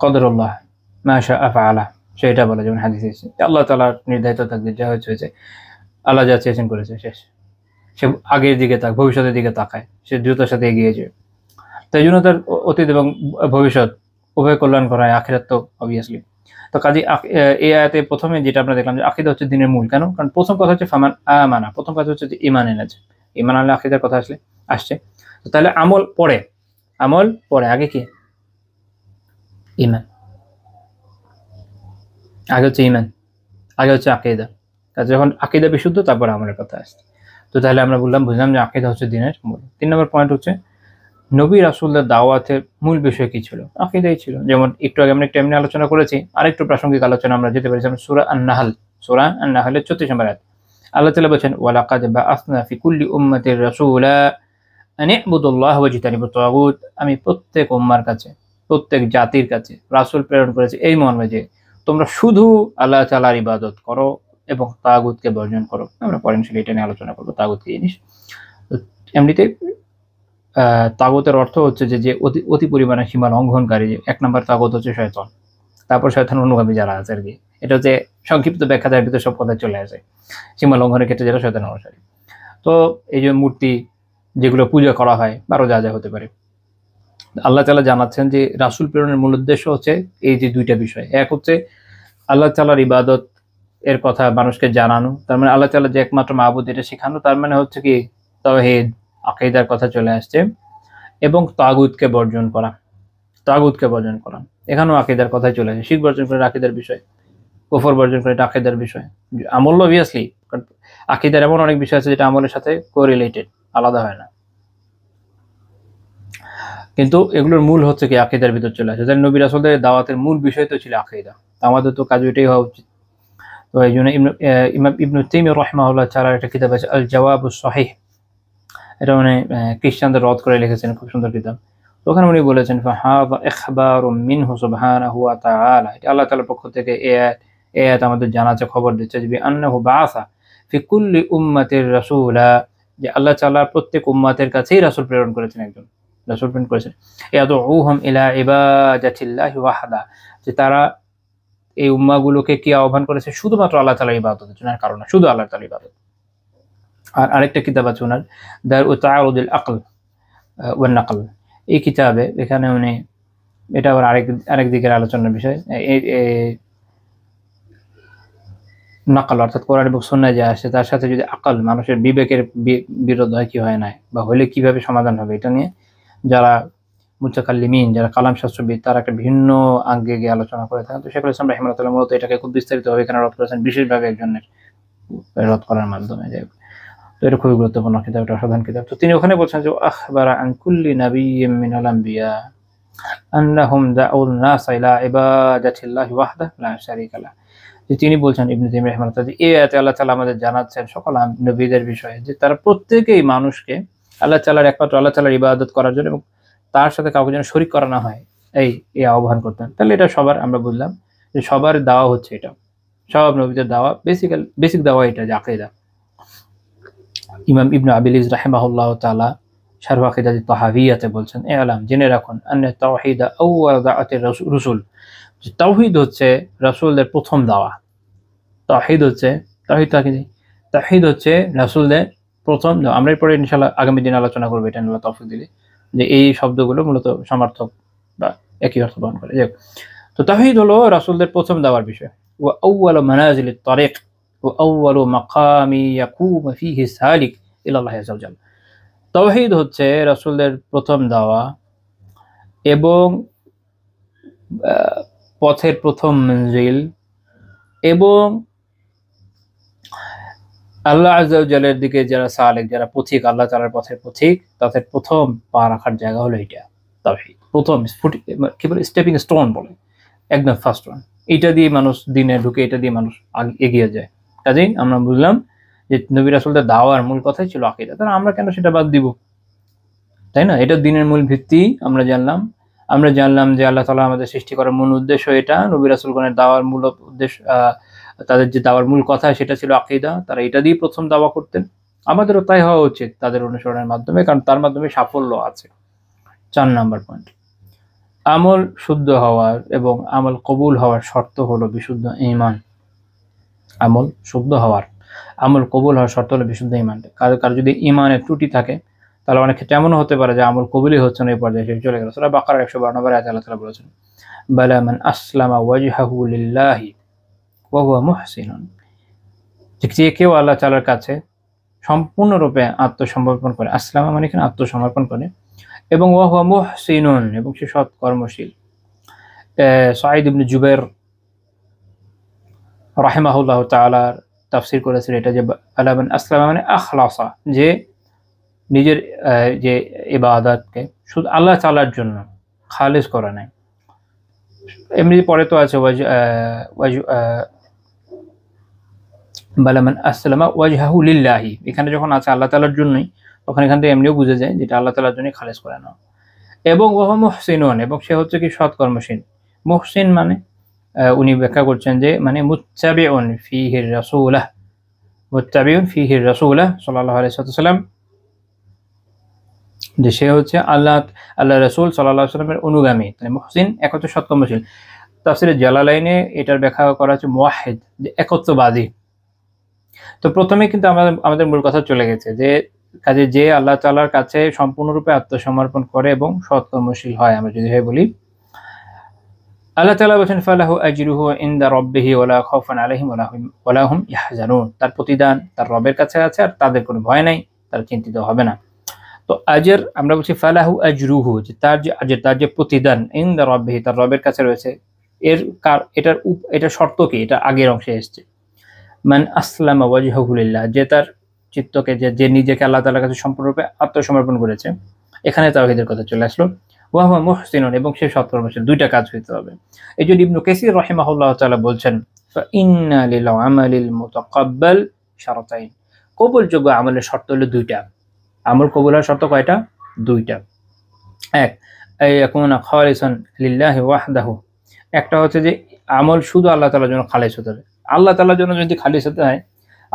কদরুল্লাহ মা শাআ ফাআলা, সেটা বলে, যেমন হাদিসে এসেছে আল্লাহ তাআলার নির্ধারিত তাকদীর, যা হয়েছে হয়েছে, আল্লাহ যা চেয়েছেন করেছে, শেষ। সে আগের দিকে ভবিষ্যতের দিকে তাকায়, সে দ্রুততার সাথে এগিয়ে যায়। তাই জন্য তার অতীত এবং ভবিষ্যৎ উভয় কল্যাণ করায়, আখিরাত তো অবভিয়াসলি। তো কাজে এই আয়াতে প্রথমে যেটা আমরা দেখলাম যে আকীদা হচ্ছে দ্বীনের মূল। কেন? কারণ প্রথম কথা হচ্ছে ফামান আমানা, প্রথম কাজ হচ্ছে যে ঈমান এনেছে। ঈমান আনলে আকীদার কথা আসছে। তো তাহলে আমল পরে, আগে কি? ঈমান। আগে হচ্ছে ঈমান, আগে হচ্ছে আকীদা। যখন আকীদা বিশুদ্ধ তারপর আমলের কথা আসছে। তো তাহলে আমরা বুঝলাম যে আকীদা হচ্ছে দ্বীনের মূল। 3 নম্বর পয়েন্ট হচ্ছে নবী রাসূলদের দাওয়াতের মূল বিষয় কি ছিল? আকীদাই ছিল। যেমন একটু আগে আমরা একটা এমনি আলোচনা করেছি, আরেকটু প্রাসঙ্গিক আলোচনা আমরা যেতে পারি সূরা আন-নাহলের 34 নম্বর আয়াত। আল্লাহ তাআলা বলেছেন ওয়ালাকাদ বাআসনা ফি কুল্লি উম্মাতির রাসূলা আন ইবুদুল্লাহ ওয়াজতানিবুত তাগুত। আমি প্রত্যেক উম্মার কাছে, প্রত্যেক জাতির কাছে রাসূল প্রেরণ করেছি এই মর্মে যে তোমরা শুধু আল্লাহ তাআলার ইবাদত করো এবং তাগুতকে বর্জন করো। আমরা পরে ইনশাআল্লাহ এটা নিয়ে আলোচনা করব, তাগুত কি জিনিস। এমনিতে তাগুতের অর্থ হচ্ছে যে অতি পরিমাণে সীমা লঙ্ঘনকারী। 1 নম্বর তাগুত হচ্ছে শয়তান, তারপর শয়তানের অনুগামী যারা আছে আর কি। এটা হচ্ছে সংক্ষিপ্ত ব্যাখ্যা, তার ভিতরে সব কথা চলে আসে। সীমা লঙ্ঘনের ক্ষেত্রে যারা শয়তানের অনুসারী। তো এই যে মূর্তি যেগুলো পূজা করা হয় আরো যা হতে পারে, আল্লাহ তাআলা জানাচ্ছেন যে রাসূল প্রেরণের মূল উদ্দেশ্য হচ্ছে এই যে দুইটা বিষয়। এক হচ্ছে আল্লাহ তাআলার ইবাদত এর কথা মানুষকে জানানো, তার মানে আল্লাহ তাআলা যে একমাত্র মাবুদ এটা শেখানো। তার মানে হচ্ছে কি তাওহীদ আকীদার কথা চলে আসছে, এবং তাগুতকে বর্জন করা। এখানেও আকীদার কথাই চলে আসে। শিরক বর্জন করে আকীদার বিষয়, কুফর বর্জন করে এটা আকীদার বিষয়। আমল অবভিয়াসলি, কারণ আকীদার এমন অনেক বিষয় আছে যেটা আমলের সাথে কোরিলেটেড, আলাদা হয় না, কিন্তু এগুলোর মূল হচ্ছে কি আকীদার ভিতর চলে আসে। নবী রাসূলদের দাওয়াতের মূল বিষয় তো ছিল আকীদা। আমাদের তো কাজ এটাই হওয়া উচিত। তো এই জন্য ইমাম ইবনে তাইমিয়া রাহিমাহুল্লাহ তাআলা একটা কিতাব আছে আল জাওয়াবুস সহিহ, এটা মানে খ্রিস্টানদের রদ করে লিখেছেন, খুব সুন্দর কিতাব। ওখানে উনি বলেছেন ফাহাযা ইখবারুম মিনহু সুবহানাহু ওয়া তাআলা, এটা আল্লাহ তাআলার পক্ষ থেকে এই আয়াত আমাদের জানাচ্ছে, খবর দিচ্ছে যে আন্নাহু বাআসা ফি কুল্লি উম্মাতির রাসূলা, যে আল্লাহ তাআলা প্রত্যেক উম্মতের কাছেই রাসূল প্রেরণ করেছেন, একজন রাসূল প্রেরণ করেছেন। ইয়াদউহুম ইলা ইবাদাতিল্লাহি ওয়াহদা, যে তারা এই উম্মাহগুলোকে কি আহ্বান করেছে শুধুমাত্র আল্লাহ তাআলার ইবাদতের জন্য, কারণ শুধু আল্লাহ তাআলার ইবাদত। আর আরেকটা কিতাব আছে ওনার দারউ তাআরুদুল আকল ওয়ান নাকল, এই কিতাবে এখানে উনি এটা আবার আরেক দিকের আলোচনার বিষয়। নাকল অর্থাৎ কোরআন এবং সুন্নাহ যা আসে তার সাথে যদি আকল, মানুষের বিবেকের বিরোধ হয় কি হয় না, বা হলে কিভাবে সমাধান হবে, এটা নিয়ে যারা মুতাকাল্লিমিন, যারা কালাম শাস্ত্রবিদ, তারা একটা ভিন্ন আঙ্গে গিয়ে আলোচনা করে থাকেন। তো শেখুল ইসলাম রাহিমাহুল্লাহ মূলত এটাকে খুব বিস্তারিতভাবে এখানে রদ করেছেন, বিশেষভাবে একজনের রদ করার মাধ্যমে। তো এটা খুবই গুরুত্বপূর্ণ কিতাব, একটা অসাধারণ কিতাব। তো তিনি ওখানে বলছেন যে আখবারা আন কুল্লি নাবিয়্যিন মিনাল আম্বিয়া আন্নাহুম দাউন নাস ইলা ইবাদাতিল্লাহি ওয়াহদাহু লা শারীকা লাহ। যে তিনি বলছেন, ইবনে তাইমিয়া রাহিমাহুল্লাহ, যে এই আয়াতে আল্লাহ তাআলা আমাদের জানাচ্ছেন সকল নবীদের বিষয়ে যে তারা প্রত্যেকেই মানুষকে আল্লাহ তাআলার একমাত্র আল্লাহ তাআলার ইবাদত করার জন্য এবং তার সাথে কাউকে যেন শরীক করা না হয় এই আহ্বান করতেন। তাহলে এটা সবার, আমরা বুঝলাম যে সবার দাওয়া হচ্ছে এটা, সব নবীদের দাওয়া, বেসিক দাওয়া এটা, যে আকীদা। ইমাম ইবনে আবিল ইজ রাহিমাহুল্লাহ তাআলা শারহ আকিদাত তাহাবিয়াতে বলছেন, ইলাম, জেনে রাখুন, আন্না তাওহীদ আউয়াল দাওয়াতির রাসূল, যে তাওহীদ হচ্ছে রাসূলদের প্রথম দাওয়া। তাওহীদ হচ্ছে রাসূলদের প্রথম দাওয়া। আমরা এরপরে ইনশাআল্লাহ আগামী দিনে আলোচনা করব, এটা আল্লাহ তৌফিক দিলে, যে এই শব্দগুলো মূলত সমার্থক বা একই অর্থ বহন করে। তো তাওহীদ হলো রাসূলদের প্রথম দাওয়ার বিষয়। ওয়া আউয়ালু মানাজিলিত তারিক ওয়া আউয়ালু মাকামি ইয়াকুমু ফীহি সালিক ইলা আল্লাহ আযজা ওয়া জাল। তাওহীদ হচ্ছে রাসূলদের প্রথম দাওয়া এবং পথের প্রথম মঞ্জিল, এবং আল্লাহ আযজা ওয়া জালের দিকে যারা সালেক, যারা পথিক, আল্লাহ তাআলার পথের পথিক, তাদের প্রথম পা রাখার জায়গা হলো এটা তাওহীদ। প্রথম কি বলে, স্টেপিং স্টোন বলে, একদম ফার্স্ট ওয়ান। এটা দিয়ে মানুষ দিনে ঢুকে, এটা দিয়ে মানুষ এগিয়ে যায়। কাজেই আমরা বুঝলাম যে নবী রাসূলদের দাওয়ার মূল কথাই ছিল আকীদা। তাহলে আমরা কেন সেটা বাদ দিব, তাই না? এটা দিনের মূল ভিত্তি। আমরা জানলাম যে আল্লাহ তাআলা আমাদের সৃষ্টি করার মূল উদ্দেশ্য এটা। নবী রাসূলগণের দাওয়ার মূল উদ্দেশ্য, তাদের যে দাওয়ার মূল কথা সেটা ছিল আকীদা। তারা এটা দিয়ে প্রথম দাওয়া করতেন। আমাদেরও তাই হওয়া উচিত তাদের অনুসরণের মাধ্যমে, কারণ তার মাধ্যমে সাফল্য আছে। 4 নাম্বার পয়েন্ট, আমল শুদ্ধ হওয়ার এবং আমল কবুল হওয়ার শর্ত হলো বিশুদ্ধ ঈমান। আমল শুদ্ধ হওয়ার, আমল কবুল হওয়ার শর্ত হলো বিশুদ্ধ ঈমান। কারো যদি ঈমানের ত্রুটি থাকে তাহলে অনেক ক্ষেত্রে এমনও হতে পারে যে আমল কবুলই হচ্ছে না, এই পর্যায়ে সে চলে গেল। সূরা বাকারার 152 নম্বর আয়াতে আল্লাহ তাআলা বলেছেন, বালা মান আসলামা ওয়াজহাহু লিল্লাহি ওয়া হুয়া মুহসিনুন, যে কেউ আল্লাহ তাআলার কাছে সম্পূর্ণরূপে আত্মসমর্পণ করে, আসলামা মানে এখানে আত্মসমর্পণ করে, এবং ওয়া হুয়া মুহসিনুন, এবং সে সৎ কর্মশীল। সাঈদ ইবনে জুবাইর রাহিমাহুল্লাহ তাআলার তাফসির করেছেন এটা যে আলা মান আসলামা মানে আখলাসা, যে নিজের যে ইবাদতকে শুধু আল্লাহ তাআলার জন্য খালিস করা নাই। এমনি পরে তো আছে বালা মান আসলামা ওয়াজহাহু লিল্লাহি, এখানে যখন আছে আল্লাহ তাআলার জন্যই, তখন এখান থেকে এমনিও বুঝে যায় যেটা আল্লাহ তাআলার জন্যই খালিস করে নাও। এবং ওয়া মুহসিনুন, এবং সে হচ্ছে কি সৎকর্মশীল। মুহসিন মানে উনি ব্যাখ্যা করছেন যে মানে মুত্তাবিউন ফিহি রাসূলাহ, মুত্তাবিউন ফিহি রাসূলাহ সাল্লাল্লাহু আলাইহি ওয়াসাল্লাম, যে সে হচ্ছে আল্লাহ রাসূল সাল্লাল্লাহু আলাইহি ওয়াসাল্লামের অনুগামী। তাহলে মুহসিন এক হচ্ছে সৎকর্মশীল। তাফসীরে জালালাইনে এটার ব্যাখ্যা করা হচ্ছে মুওয়াহহিদ, যে একত্ববাদী। তো প্রথমে কিন্তু আমাদের মূল কথা চলে গেছে যে কাজে যে আল্লাহ তাআলার কাছে সম্পূর্ণরূপে আত্মসমর্পণ করে এবং সৎকর্মশীল হয়, আমরা যদি বলি আল্লাহ তাআলা বলেন ফালাহু আজরুহু ইনদা রাব্বিহি ওয়ালা খাউফুন আলাইহিম ওয়ালা হুম ইয়াহজানুন, তার প্রতিদান তার রবের কাছে আছে আর তাদের কোনো ভয় নাই, তারা চিন্তিত হবে না। তো আজর আমরা বলছি ফালাহু আজরুহু, যে তার যে আজর, তার যে প্রতিদান ইনদা রাব্বিহি, তার রবের কাছে রয়েছে। এটার শর্ত কি? এটা আগের অংশে এসেছে, মান আসলামা ওয়াজহাহু লিল্লাহ, যে তার চিত্তকে যে নিজেকে আল্লাহ তাআলার কাছে সম্পূর্ণরূপে আত্মসমর্পণ করেছে। এখানে তাওহীদের কথা চলে আসলো। ওয়া হুয়া মুহসিনুন, এবং সে সৎকর্মশীল। দুইটা কাজ হইতে হবে। এই যে ইবনে কাসির রাহিমাহুল্লাহ তাআলা বলছেন ফা ইন্না লিল আমালিল মুতাকাব্বাল শারতাইন, কবুলযোগ্য আমলের শর্ত হলো দুইটা। আমল কবুলের শর্ত কয়টা? দুইটা। এক, আয়াকুনা খালিসান লিল্লাহি ওয়াহদাহু, একটা হচ্ছে যে আমল শুধু আল্লাহ তাআলার জন্য খালিস হতে হবে। আল্লাহ তাআলার জন্য যদি খালিস হতে হয়,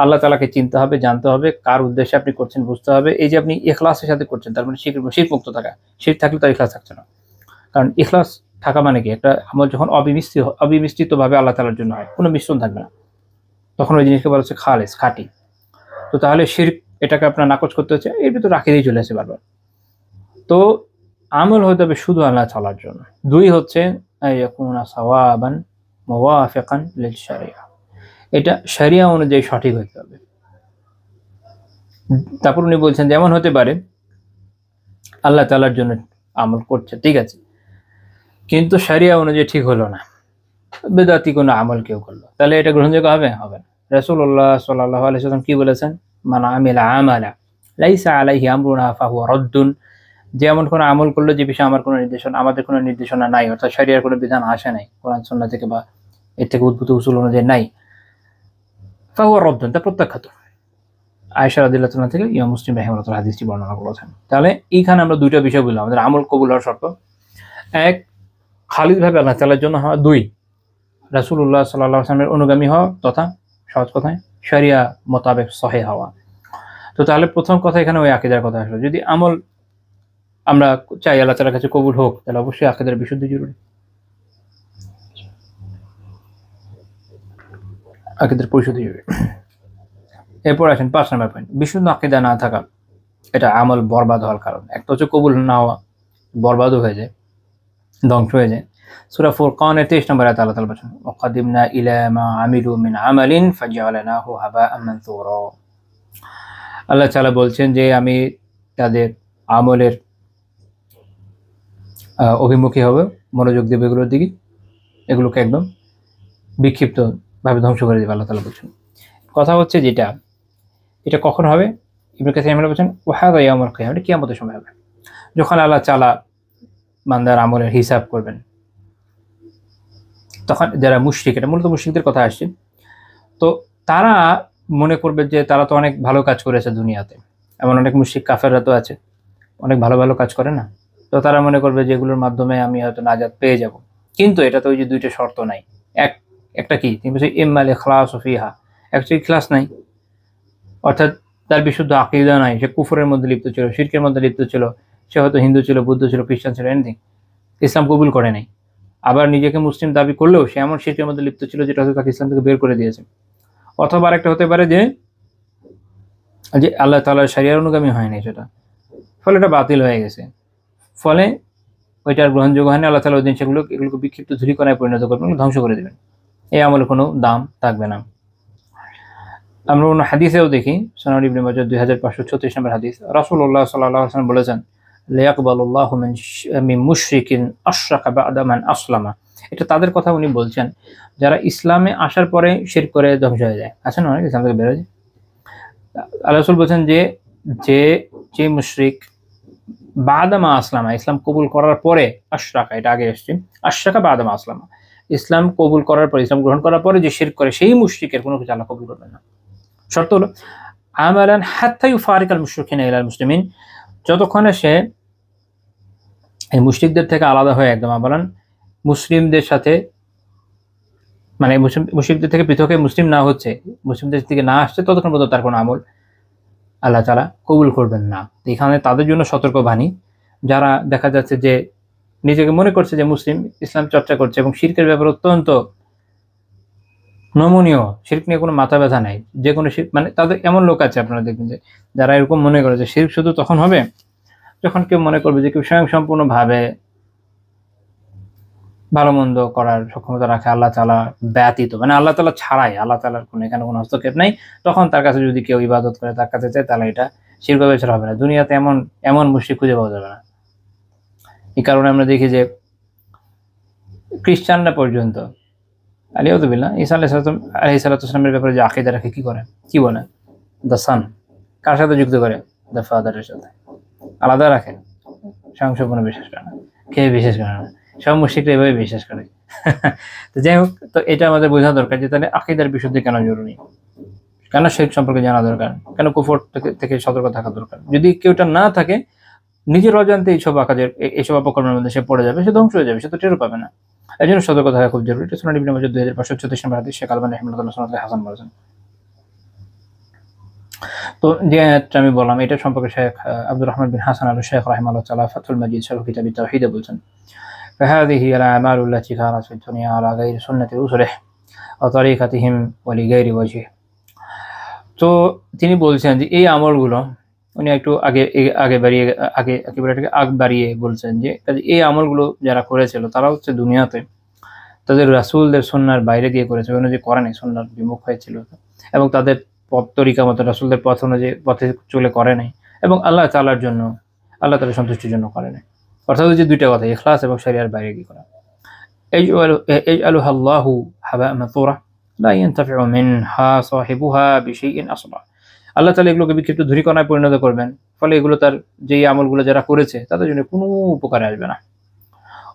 আল্লাহ তাআলাকে চিনতে হবে, জানতে হবে, কার উদ্দেশ্যে আপনি করছেন বুঝতে হবে। এই যে আপনি ইখলাসের সাথে করছেন, তার মানে শিরক মুক্ত থাকা। শিরক থাকলে তো ইখলাস থাকছে না। কারণ ইখলাস থাকা মানে কি? একটা আমল যখন অবিমিশ্রিতভাবে আল্লাহ তাআলার জন্য হয়, কোনো মিশ্রণ থাকবে না, তখন ওই জিনিসকে বলা হচ্ছে খালিস, খাঁটি। তো তাহলে শিরক, এটাকে আপনার নাকচ করতে হচ্ছে, এর ভিতরে রাখিয়েই চলে আসে বারবার। তো আমল হতে হবে শুধু আল্লাহ তাআলার জন্য। দুই হচ্ছে আয়াকুনা সাওয়াবান মুওয়াফিকান লিল শারিয়া, এটা শরিয়া অনুযায়ী সঠিক হতে হবে। তারপর উনি বলছেন যেমন হতে পারে আল্লাহ তাআলার জন্য আমল করছে, ঠিক আছে, কিন্তু শরিয়া অনুযায়ী ঠিক হলো না, বেদাতি কোনো আমল কেউ করলো, তাহলে এটা গ্রহণযোগ্য হবে? হবে না। রাসূলুল্লাহ সাল্লাল্লাহু আলাইহি ওয়াসাল্লাম কি বলেছেন? মান আমিলা আমালা লাইসা আলাইহি আমরুনা ফাহুয়া রাদ্দুন, যে এমন কোনো আমল করলো যে বিষয়ে আমাদের কোনো নির্দেশনা নাই, অর্থাৎ শরিয়ার কোনো বিধান আসে নাই কোরআন সুন্নাহ থেকে বা এর থেকে উদ্ভূত উসুল অনুযায়ী নাই, ফাহুয়া রাদ্দুন, তা প্রত্যাখ্যাত। আয়েশা রাদিয়াল্লাহু তাআলা থেকে ইমাম মুসলিম রাহিমাহুল্লাহ হাদিসটি বর্ণনা করেছেন। তাহলে এইখানে আমরা দুইটা বিষয় বুঝলাম, আমাদের আমল কবুল হওয়ার শর্ত। এক, খালিদভাবে আল্লাহ তাআলার জন্য হওয়া। দুই, রাসূলুল্লাহ সাল্লাল্লাহু আলাইহি ওয়াসাল্লামের অনুগামী হওয়া, তথা সহজ কথায় শরিয়া মোতাবেক সহিহ হওয়া। তো তাহলে প্রথম কথা এখানে ওই আকীদার কথা আসলো। যদি আমল আমরা চাই আল্লাহ তাআলার কাছে কবুল হোক, তাহলে অবশ্যই আকীদার বিশুদ্ধি জরুরি, আকীদার পরিশুদ্ধি জরুরি। এরপর আসেন 5 নম্বর পয়েন্ট, বিশুদ্ধ আকীদা না থাকা এটা আমল বরবাদ হওয়ার কারণ। একটা হচ্ছে কবুল না হওয়া, বরবাদও হয়ে যায়, ধ্বংস হয়ে যায়। সূরা ফুরকানের 23 নম্বর আয়াতে আল্লাহ তাআলা বলেন ওয়াকাদিমনা ইলা মা আমিলু মিন আমালিন ফাজআলনাহু হাবাআন মানসুরা। আল্লাহ তাআলা বলছেন যে আমি তাদের আমলের অভিমুখী হবে, মনোযোগ দেবে এগুলোর দিকে, এগুলোকে একদম বিক্ষিপ্তভাবে ধ্বংস করে দেবে আল্লাহ তাআলা বলছেন। কথা হচ্ছে যেটা, এটা কখন হবে? ইবনে কাসির রাহিমাহুল্লাহ বলেন ওয়াহাদা ইয়াউমুল কিয়ামা, এটা কিয়ামতের সময় হবে, যখন আল্লাহ তাআলা বান্দার আমলের হিসাব করবেন। তখন যারা মুশরিক, এটা মূলত মুশরিকদের কথা আসছে, তো তারা মনে করবে যে তারা তো অনেক ভালো কাজ করেছে দুনিয়াতে। এমন অনেক মুশরিক কাফেররা তো আছে, অনেক ভালো ভালো কাজ করে না, তো তারা মনে করবে যে এগুলোর মাধ্যমে আমি হয়তো নাজাত পেয়ে যাব। কিন্তু এটা তো ওই যে দুইটা শর্ত নাই। একটা কি? তিনি বলছে ইম্মাল ইখলাসু ফিহা, একটা ইখলাস নাই, অর্থাৎ তার বিশুদ্ধ আকীদা নাই, সে কুফরের মধ্যে লিপ্ত ছিল, শিরকের মধ্যে লিপ্ত ছিল, সে হয়তো হিন্দু ছিল, বুদ্ধ ছিল, খ্রিস্টান ছিল, এনিথিং, ইসলাম কবুল করে নাই। আবার নিজেকে মুসলিম দাবি করলেও সে এমন শিরকের মধ্যে লিপ্ত ছিল যেটা হয়তো তাকে ইসলাম থেকে বের করে দিয়েছে। অথবা আরেকটা হতে পারে যে আল্লাহ তাআলার শরিয়ার অনুগামী হয়নি সেটা, ফলে এটা বাতিল হয়ে গেছে, ফলে ওইটার গ্রহণযোগ্য হয়নি। আল্লাহ তাআলা ওই দিন এগুলোকে বিক্ষিপ্ত ধূলিকণায় পরিণত করবেন, ধ্বংস করে দেবেন। এই আমলের কোনো দাম থাকবে না। আমরা অন্য হাদিসেও দেখি, সুনান ইবনে মাজাহ 2536 নম্বর হাদিস, রাসূলুল্লাহ সাল্লাল্লাহু আলাইহি ওয়াসাল্লাম বলেছেন লিয়াকবালুল্লাহু মিন মুশরিকিন আশরাকা বা'দা মান আসলামা এটা তাদের কথা উনি বলছেন যারা ইসলামে আসার পরে শিরক করে ধ্বংস হয়ে যায়, আছেন অনেক ইসলাম থেকে বেরোয়। আল্লাহ রাসূল বলছেন যে যে যে মুশরিক বাদামা আসলামা, ইসলাম কবুল করার পরে, আশরাকা এটা আগে এসছে, আশরাকা বাদামা আসলামা, ইসলাম কবুল করার পরে, ইসলাম গ্রহণ করার পরে যে শিরক করে সেই মুশরিকের কোনো কিছু আল্লাহ কবুল করবেন না। শর্ত হলো আমালান হাত্তা ইউফারিকাল মুশরিকিনা ইলাল মুসলিমিন, যতক্ষণে সে এই মুশরিকদের থেকে আলাদা হয়ে একদম আমালান মুসলিমদের সাথে, মানে মুশরিকদের থেকে পৃথক হয়ে মুসলিম না হচ্ছে, মুসলিমদের থেকে না আসছে, ততক্ষণ পর্যন্ত তার কোনো আমল আল্লাহ তাআলা কবুল করবেন না। এখানে তাদের জন্য সতর্কবাণী, যারা দেখা যাচ্ছে যে নিজেকে মনে করছে যে মুসলিম, ইসলাম চর্চা করছে এবং শিরকের ব্যাপারে অত্যন্ত নমনীয়, শিরক নিয়ে কোনো মাথা ব্যথা নাই, যে কোনো শিরক, মানে তাদের এমন লোক আছে আপনারা দেখবেন যে যারা এরকম মনে করে যে শিরক শুধু তখন হবে যখন কেউ মনে করবে যে কেউ স্বয়ংসম্পূর্ণভাবে ভালো মন্দ করার সক্ষমতা রাখে আল্লাহ তাআলা ব্যতীত, মানে আল্লাহ তাআলা ছাড়াই, আল্লাহ তাআলার কোনো এখানে কোনো হস্তক্ষেপ নাই, তখন তার কাছে যদি কেউ ইবাদত করে, তার কাছে চায়, তাহলে এটা শিরক ব্যবচার হবে না। দুনিয়াতে এমন মুশরিক খুঁজে পাওয়া যাবে না। এই কারণে আমরা দেখি যে খ্রিস্টানরা পর্যন্ত আলিয়াউযুবিল্লাহ ঈসা আলাইহিস সালামের ব্যাপারে যে আকীদা রাখে, কি বলে দ্য সান, কার সাথে যুক্ত করে? দ্য ফাদারের সাথে, আলাদা রাখে, স্বয়ংসম্পূর্ণ বিশ্বাস করে না, কেউ বিশ্বাস করে না, সব মুশরিকরা এভাবে বিশ্বাস করে। তো যাই হোক, তো এটা আমাদের বোঝা দরকার যে তাহলে আকীদার বিশুদ্ধি কেন জরুরি, কেন শিরক সম্পর্কে জানা দরকার, কেন কুফর থেকে সতর্ক থাকা দরকার। যদি কেউটা না থাকে, নিজের অজান্তে এইসব অপকর্মের মধ্যে সে পড়ে যাবে, সে ধ্বংস হয়ে যাবে, সে তো টেরও পাবে না। এই জন্য সতর্ক থাকা খুব জরুরি। এটা সুনান ইবনে মাজাহ 2536 নম্বর হাদিস, শেখ আলবানী রাহিমাহুল্লাহ সুনানে হাসান বলেছেন। তো যে আয়াতটা আমি বললাম, এটা সম্পর্কে শেখ আব্দুর রহমান বিন হাসান আল শেখ রাহিমাহুল্লাহ তাআলা ফাতুল মাজিদ শারহ কিতাব তাওহীদ বলছেন, فهذه الأعمال التي كانت في الدنيا على غير سنة رسله وطريقتهم ولغير وجهه। তো তিনি বলছেন যে এই আমলগুলো, উনি একটু আগ বাড়িয়ে বলছেন যে এই আমলগুলো যারা করেছিল তারা হচ্ছে দুনিয়াতে তাদের রাসূলদের সুন্নাহর বাইরে গিয়ে করেছে, অনুযায়ী করে নাই, সুন্নাহর বিমুখ হয়েছিল, এবং তাদের তরিকা মতো রাসূলদের পথ অনুযায়ী পথে চলে করে নাই, এবং আল্লাহ তাআলার জন্য, আল্লাহ তাআলার সন্তুষ্টির জন্য করে নাই। অর্থাৎ যে দুইটা কথা, ইখলাস এবং শরিয়ার বাইরে গিয়ে করা। আল্লাহু হাবা মাতুরা লা ইয়ানতাফিউ মিনহা সাহিবুহা বিশাইইন আসলা, আল্লাহ তাআলা এগুলোকে বিক্ষিপ্ত ধূলিকণায় পরিণত করবেন, ফলে এগুলো তার যেই আমলগুলো যারা করেছে তাদের জন্য কোনো উপকারে আসবে না।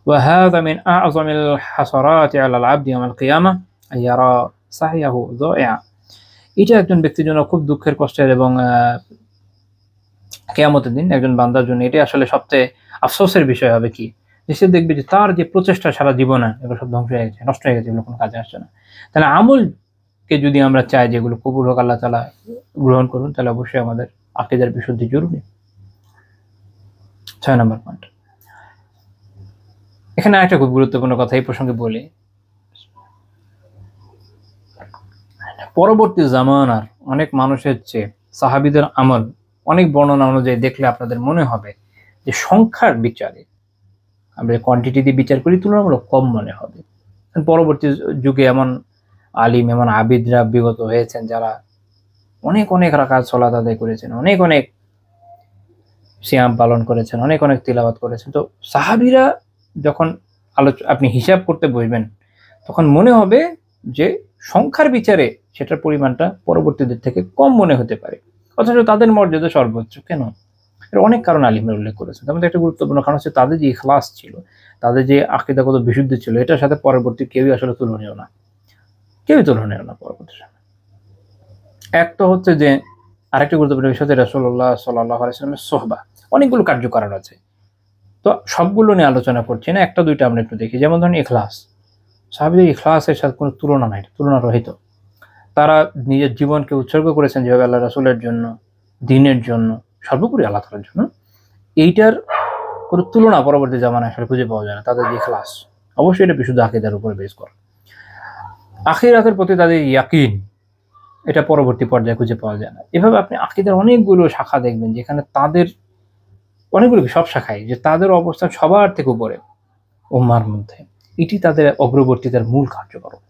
ওয়া হাযা মিন আ'যামিল হাসারাতি আলাল আবদি ইয়াউমাল কিয়ামাহ আইয়ারা সাহিয়াহু যায়িআ, এটা একজন ব্যক্তির জন্য খুব দুঃখের, কষ্টের এবং কিয়ামতের দিন একজন বান্দার জন্য এটা আসলে সবচেয়ে আফসোসের বিষয় হবে কি, যে সে দেখবে যে তার যে প্রচেষ্টা সারা জীবনে এগুলো সব ধ্বংস হয়ে গেছে, নষ্ট হয়ে গেছে, এগুলো কোনো কাজে আসছে না। তাহলে আমলকে যদি আমরা চাই যে এগুলো কবুল হোক, আল্লাহ তাআলা গ্রহণ করুন, তাহলে অবশ্যই আমাদের আকীদার বিশুদ্ধি জরুরি। 6 নম্বর পয়েন্ট, এখানে একটা খুব গুরুত্বপূর্ণ কথা এই প্রসঙ্গে বলি। পরবর্তী জামানার অনেক মানুষের চেয়ে সাহাবীদের আমল অনেক বর্ণনা অনুযায়ী দেখলে আপনাদের মনে হবে যে সংখ্যার বিচারে আমরা কোয়ান্টিটি দিয়ে বিচার করি তুলনামূলক কম মনে হবে। পরবর্তী যুগে এমন আলিম, এমন আবিদরা বিগত হয়েছেন যারা অনেক রাকাত সালাত আদায় করেছেন, অনেক সিয়াম পালন করেছেন, অনেক তিলাওয়াত করেছেন। তো সাহাবীরা যখন আপনি হিসাব করতে বসবেন, তখন মনে হবে যে সংখ্যার বিচারে সেটার পরিমাণটা পরবর্তীদের থেকে কম মনে হতে পারে, অথচ তাদের মর্যাদা সর্বোচ্চ। কেন? এর অনেক কারণ আলিমরা উল্লেখ করেছেন। তার মধ্যে একটা গুরুত্বপূর্ণ কারণ হচ্ছে তাদের যে ইখলাস ছিল, তাদের যে আকীদাগত বিশুদ্ধি ছিল, এটার সাথে পরবর্তী কেউই আসলে তুলনীয় না, পরবর্তী সময়। এক তো হচ্ছে যে আরেকটা গুরুত্বপূর্ণ বিষয় হচ্ছে রাসূলুল্লাহ সাল্লাল্লাহু আলাইহি ওয়াসাল্লামের সোহবা, অনেকগুলো কার্যকারণ আছে। তো সবগুলো নিয়ে আলোচনা করছি না, একটা দুইটা আমরা একটু দেখি। যেমন ধরুন ইখলাস, সাহাবীদের ইখলাসের সাথে কোনো তুলনা নাই, তুলনা রহিত। তারা নিজের জীবনকে উৎসর্গ করেছেন যেভাবে আল্লাহ রাসূলের জন্য, দ্বীনের জন্য, সর্বোপরি আল্লাহ তাআলার জন্য, এইটার কোনো তুলনা পরবর্তী জামানায় আসলে খুঁজে পাওয়া যায় না। তাদের যে ইখলাস, অবশ্যই এটা বিশুদ্ধ আকীদার উপর বেস করা। আখিরাতের প্রতি তাদের ইয়াকিন, এটা পরবর্তী পর্যায়ে খুঁজে পাওয়া যায় না। এভাবে আপনি আকীদার অনেকগুলো শাখা দেখবেন যেখানে তাদের অনেকগুলো, সব শাখায়, যে তাদের অবস্থান সবার থেকে উপরে উম্মাহর মধ্যে। এটি তাদের অগ্রবর্তীতার মূল কার্যকরণ,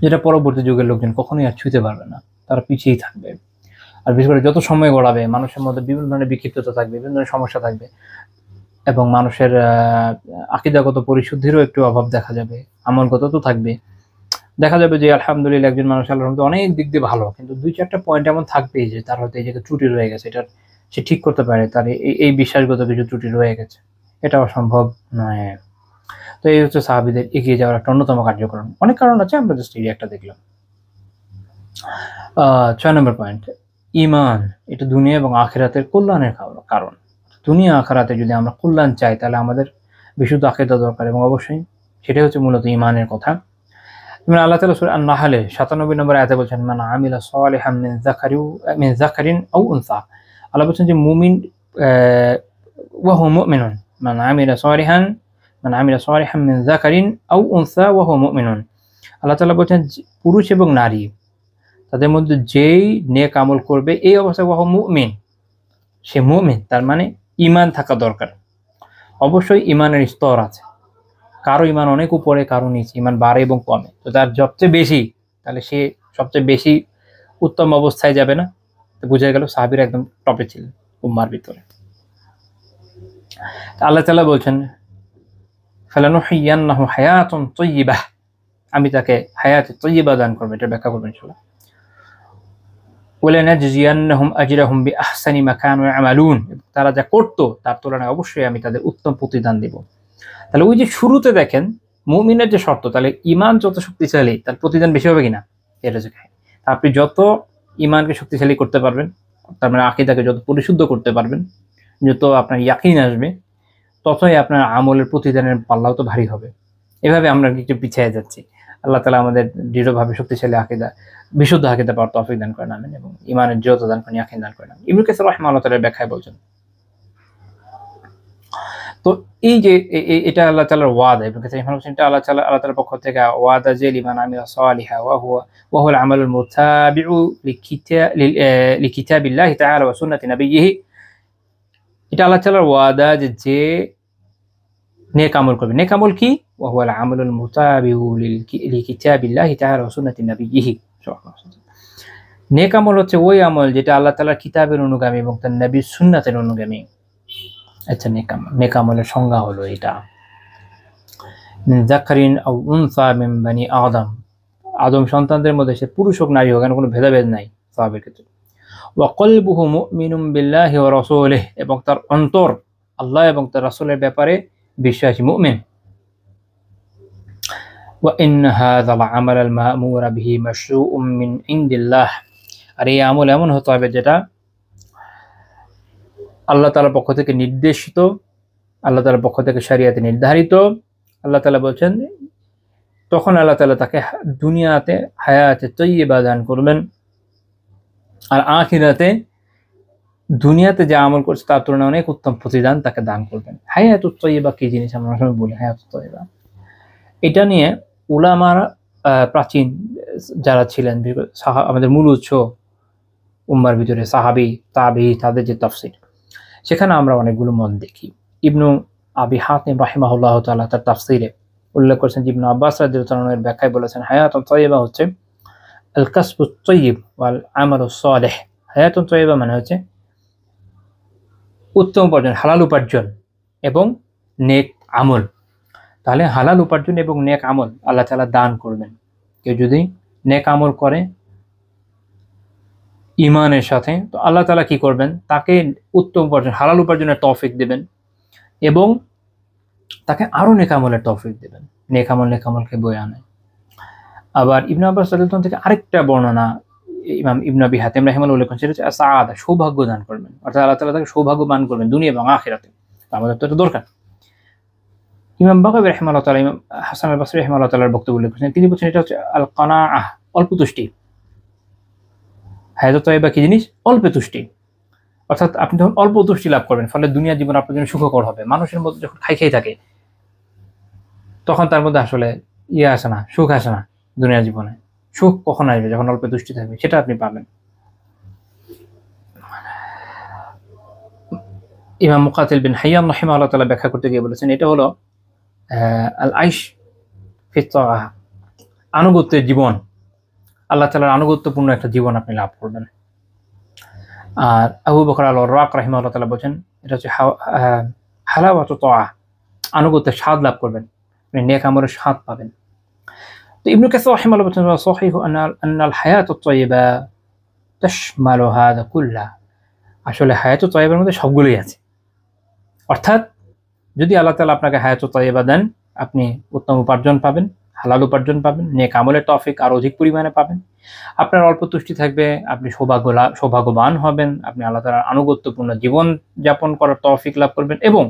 যেটা পরবর্তী যুগের লোকজন কখনোই আর ছুঁতে পারবে না, তারা পিছিয়েই থাকবে। আর বিশেষ করে যত সময় গড়াবে, মানুষের মধ্যে বিভিন্ন ধরনের বিক্ষিপ্ততা থাকবে, বিভিন্ন ধরনের সমস্যা থাকবে, এবং মানুষের আকীদাগত পরিশুদ্ধিরও একটু অভাব দেখা যাবে, আমলগত তো থাকবে। দেখা যাবে যে আলহামদুলিল্লাহ একজন মানুষ আল্লাহর রহমতে অনেক দিক দিয়ে ভালো, কিন্তু 2-4টা পয়েন্ট এমন থাকবেই যে তার হয়তো এই জায়গায় ত্রুটি রয়ে গেছে, এটা সে ঠিক করতে পারে, তার এই বিশ্বাসগত কিছু ত্রুটি রয়ে গেছে, এটা অসম্ভব নয়। তো এই হচ্ছে সাহাবীদের এগিয়ে যাওয়ার একটা অন্যতম কার্যক্রম। অনেক কারণ আছে, আমরা জাস্ট এই একটা দেখলাম। 6 নম্বর পয়েন্ট, ঈমান। এটা দুনিয়া এবং আখিরাতের কল্যাণের কারণ। দুনিয়া আখিরাতে যদি আমরা কল্যাণ চাই তাহলে আমাদের বিশুদ্ধ আকীদা দরকার, এবং অবশ্যই সেটাই হচ্ছে মূলত ঈমানের কথা। যেমন আল্লাহ তাআলা সূরা আন-নাহলে 97 নম্বর আয়াতে বলছেন, মান আমিলা সালিহাম মিন যাকারিন আও উনসা। আল্লাহ বলছেন যে মুমিন ওয়া হুয়া মুমিনুন, মান আমিলা সালিহাম মিন যাকারিন আও উনসা ওয়া হুয়া মুমিনুন। আল্লাহ তাআলা বলছেন পুরুষ এবং নারী তাদের মধ্যে যেই নেক আমল করবে এই অবস্থায় ওয়া হুয়া মুমিন, সে মুমিন, তার মানে ঈমান থাকা দরকার। অবশ্যই ঈমানের স্তর আছে, কারো ঈমান অনেক উপরে, কারো নিচে, ঈমান বাড়ে এবং কমে। তো যার সবচেয়ে বেশি, তাহলে সে সবচেয়ে বেশি উত্তম অবস্থায় যাবে না? তো বুঝা গেল সাহাবীরা একদম টপে ছিলেন উম্মার ভিতরে। আল্লাহ তাআলা বলছেন ফালানুহিয়ান্নাহু হায়াতান তাইয়্যিবাহ, আমি তাকে হায়াতে তাইয়্যিবা দান করব। এটা ব্যাখ্যা করবেন ইনশাআল্লাহ। ওয়ালানাজজিয়ান্নাহুম আজরাহুম বিআহসানি মা কানু ইয়ামালুন, তারা যা করত তার তুলনায় অবশ্যই আমি তাদের উত্তম প্রতিদান দেব। তাহলে ওই যে শুরুতে দেখেন মুমিনের যে শর্ত, তাহলে ঈমান যত শক্তিশালী তার প্রতিদান বেশি হবে কিনা, এটা হচ্ছে। আপনি যত ঈমানকে শক্তিশালী করতে পারবেন, তার মানে আকীদাকে যত পরিশুদ্ধ করতে পারবেন, যত আপনার ইয়াকিন আসবে, ততই আপনার আমলের প্রতিদানের পাল্লাও তো ভারী হবে। এভাবে আমরা একটু পিছিয়ে যাচ্ছি। আল্লাহ তাআলা আমাদের দৃঢ়ভাবে শক্তিশালী আকীদা, বিশুদ্ধ আকীদা পাওয়ার তৌফিক দান করেন, আমিন, এবং ঈমানের দৃঢ়তা দান করেন, ইয়াকিন দান করেন। ইবনে কাসির রাহিমাহুল্লাহ তাআলা ব্যাখ্যায় বলছেন, তো এই যে এটা আল্লাহ তাআলার ওয়াদা, ইবনে কাসির রাহিমাহুল্লাহ বলছেন এটা আল্লাহ তাআলার পক্ষ থেকে ওয়াদা যে লিমান আমিলা সালিহা ওয়া হুয়া আমালুল মুতাবিউ লিকিতাবিল্লাহি তাআলা ওয়া সুন্নতি নাবিয়্যিহি। এটা আল্লাহ তাআলার ওয়াদা যে নেক আমল করবে। নেক আমল কি? ওয়া হুয়াল আমালুল মুতাবিউ লিকিতাবিল্লাহি তাআলা ওয়া সুন্নতি নাবিয়্যিহি। নেক আমল হচ্ছে ওই আমল যেটা আল্লাহ তাআলার কিতাবের অনুগামী এবং তার নবীর সুন্নাতের অনুগামী। আচ্ছা, নেক আমলের সংজ্ঞা হলো এটা, মিন যাকারিন আও উনসা মিন বানি আদম, আদম সন্তানদের মধ্যে সে পুরুষ হোক নারী হোক, এখানে কোনো ভেদাভেদ নাই সাহাবের ক্ষেত্রে। ওয়া কলবুহু মুমিনুম বিল্লাহি ওয়া রাসূলিহি, এবং তার অন্তর আল্লাহ এবং তার রাসূলের ব্যাপারে বিশ্বাসী মুমিন। ওয়া ইন হাযাল আমালাল মা'মুরা বিহি মাশরুউম মিন ইনদিল্লাহ, আর এই আমল এমন হতে হবে যেটা আল্লাহ তাআলার পক্ষ থেকে নির্দেশিত, আল্লাহ তাআলার পক্ষ থেকে শরীয়তে নির্ধারিত। আল্লাহ তাআলা বলছেন তখন আল্লাহ তাআলা তাকে দুনিয়াতে হায়াতে তাইয়্যিবা দান করবেন, আর আখিরাতে দুনিয়াতে যে আমল করছে তার তুলনায় অনেক উত্তম প্রতিদান তাকে দান করবেন। হায়াতুত তাইয়্যিবা কি জিনিস আমরা অনেক সময় বলি, হায়াতুত তাইয়্যিবা, এটা নিয়ে উলামারা প্রাচীন যারা ছিলেন, আমাদের মূল উৎস উম্মার ভিতরে সাহাবী তাবেঈ, তাদের যে তাফসীর, সেখানে আমরা অনেকগুলো মত দেখি। ইবনু আবি হাতিম রাহিমাহুল্লাহ তাআলা তার তাফসীরে উল্লেখ করেছেন, ইবনু আব্বাস রাদিয়াল্লাহু আনহু এর ব্যাখ্যায় বলেছেন হায়াতুত তাইয়্যিবা হচ্ছে আল কাসবুত তাইয়্যিব ওয়াল আমালুস সালিহ। হায়াতুত তাইয়্যিবা মানে হচ্ছে উত্তম উপার্জন, হালাল উপার্জন এবং নেক আমল। তাহলে হালাল উপার্জন এবং নেক আমল আল্লাহ তাআলা দান করবেন। কেউ যদি নেক আমল করে ঈমানের সাথে, তো আল্লাহ তাআলা কি করবেন, তাকে উত্তম উপার্জন, হালাল উপার্জনের তৌফিক দেবেন এবং তাকে আরো নেক আমলের তৌফিক দেবেন। নেক আমলকে বয়ে আনে। আবার ইবনে আব্বাস রাদিয়াল্লাহু আনহু থেকে আরেকটা বর্ণনা ইমাম ইবনে আবি হাতিম রাহিমাহুল্লাহ উল্লেখ করেছেন, সেটা হচ্ছে সাআদা, সৌভাগ্য দান করবেন, অর্থাৎ আল্লাহ তাআলা তাকে সৌভাগ্যবান করবেন দুনিয়া এবং আখিরাতে। আমাদের তো এটা দরকার। ইমাম বাগাবী রাহিমাহুল্লাহ তাআলা ইমাম হাসান আল বসরি রাহিমাহুল্লাহ তাআলার বক্তব্য উল্লেখ করেছেন, তিনি বলছেন এটা হচ্ছে আল কানাআহ, অল্প তুষ্টি। হায়াতুত তাইয়্যিবা কি জিনিস? অল্প তুষ্টি। অর্থাৎ আপনি যখন অল্প তুষ্টি লাভ করবেন, ফলে দুনিয়া জীবন আপনার জন্য সুখকর হবে। মানুষের মধ্যে যখন খাই থাকে তখন তার মধ্যে আসলে আসে না, সুখ আসে না। দুনিয়া জীবনে সুখ কখন আসবে? যখন অল্প তুষ্টি থাকবে, সেটা আপনি পাবেন। ইমাম মুকাতিল বিন হাইয়ান রাহিমাহুল্লাহ তাআলা ব্যাখ্যা করতে গিয়ে বলেছেন এটা হলো আল আইশ ফি তাআহ, আনুগত্যের জীবন। আল্লাহ তাআলার আনুগত্যপূর্ণ একটা জীবন আপনি লাভ করবেন। আর আবু বকর আল ওয়ারাক রাহিমাহুল্লাহ তাআলা বলেন এটা হচ্ছে হালাওয়াতু তাআ, আনুগত্যের স্বাদ লাভ করবেন, আপনি নেক আমলের স্বাদ পাবেন। তো ইবনে কাসীর রাহিমাহুল্লাহ বলেছেন সহিহু আন্নাল হায়াতুত তাইয়্যিবা তাশমালু হাযা কুল্লাহ, আসলে হায়াতুত তাইয়্যিবার মধ্যে সবগুলোই আছে। অর্থাৎ যদি আল্লাহ তাআলা আপনাকে হায়াতুত তাইয়্যিবা দেন, আপনি উত্তম উপার্জন পাবেন, হালাল উপার্জন পাবেন, নেক আমলের তৌফিক আরো অধিক পরিমাণে পাবেন। আপনার অল্প তুষ্টি থাকবে, আপনি সৌভাগ্যবান হবেন, আপনি আল্লাহ তাআলার আনুগত্যপূর্ণ জীবন যাপন করার তৌফিক লাভ করবেন এবং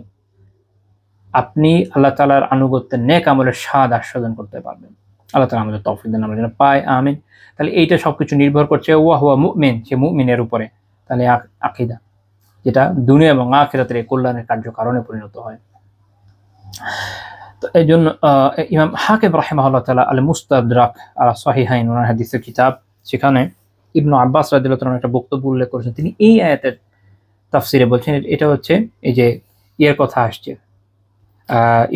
আপনি আল্লাহ তাআলার আনুগত্যের নেক আমলের স্বাদ আস্বাদন করতে পারবেন। আল্লাহ তাআলা আমাদের তৌফিক দেন, আমরা যেন পাই, আমিন। তাহলে এইটা সবকিছু নির্ভর করছে ওয়া হুয়া মুমিন, সে মুমিনের উপরে। তাহলে আকীদা, যেটা দুনিয়া এবং আখিরাতের কল্যাণের কার্যকারণে পরিণত হয়। তো এই জন্য ইমাম হাকিম রাহিমাহুল্লাহ তাআলা আল মুস্তাদরাক আলা সহিহাইন, ওনার হাদিসের কিতাব, সেখানে ইবনু আব্বাস রাদিয়াল্লাহু তাআলা একটা বক্তব্য উল্লেখ করেছেন। তিনি এই আয়াতের তাফসিরে বলছেন, এটা হচ্ছে এই যে ইয়ের কথা আসছে,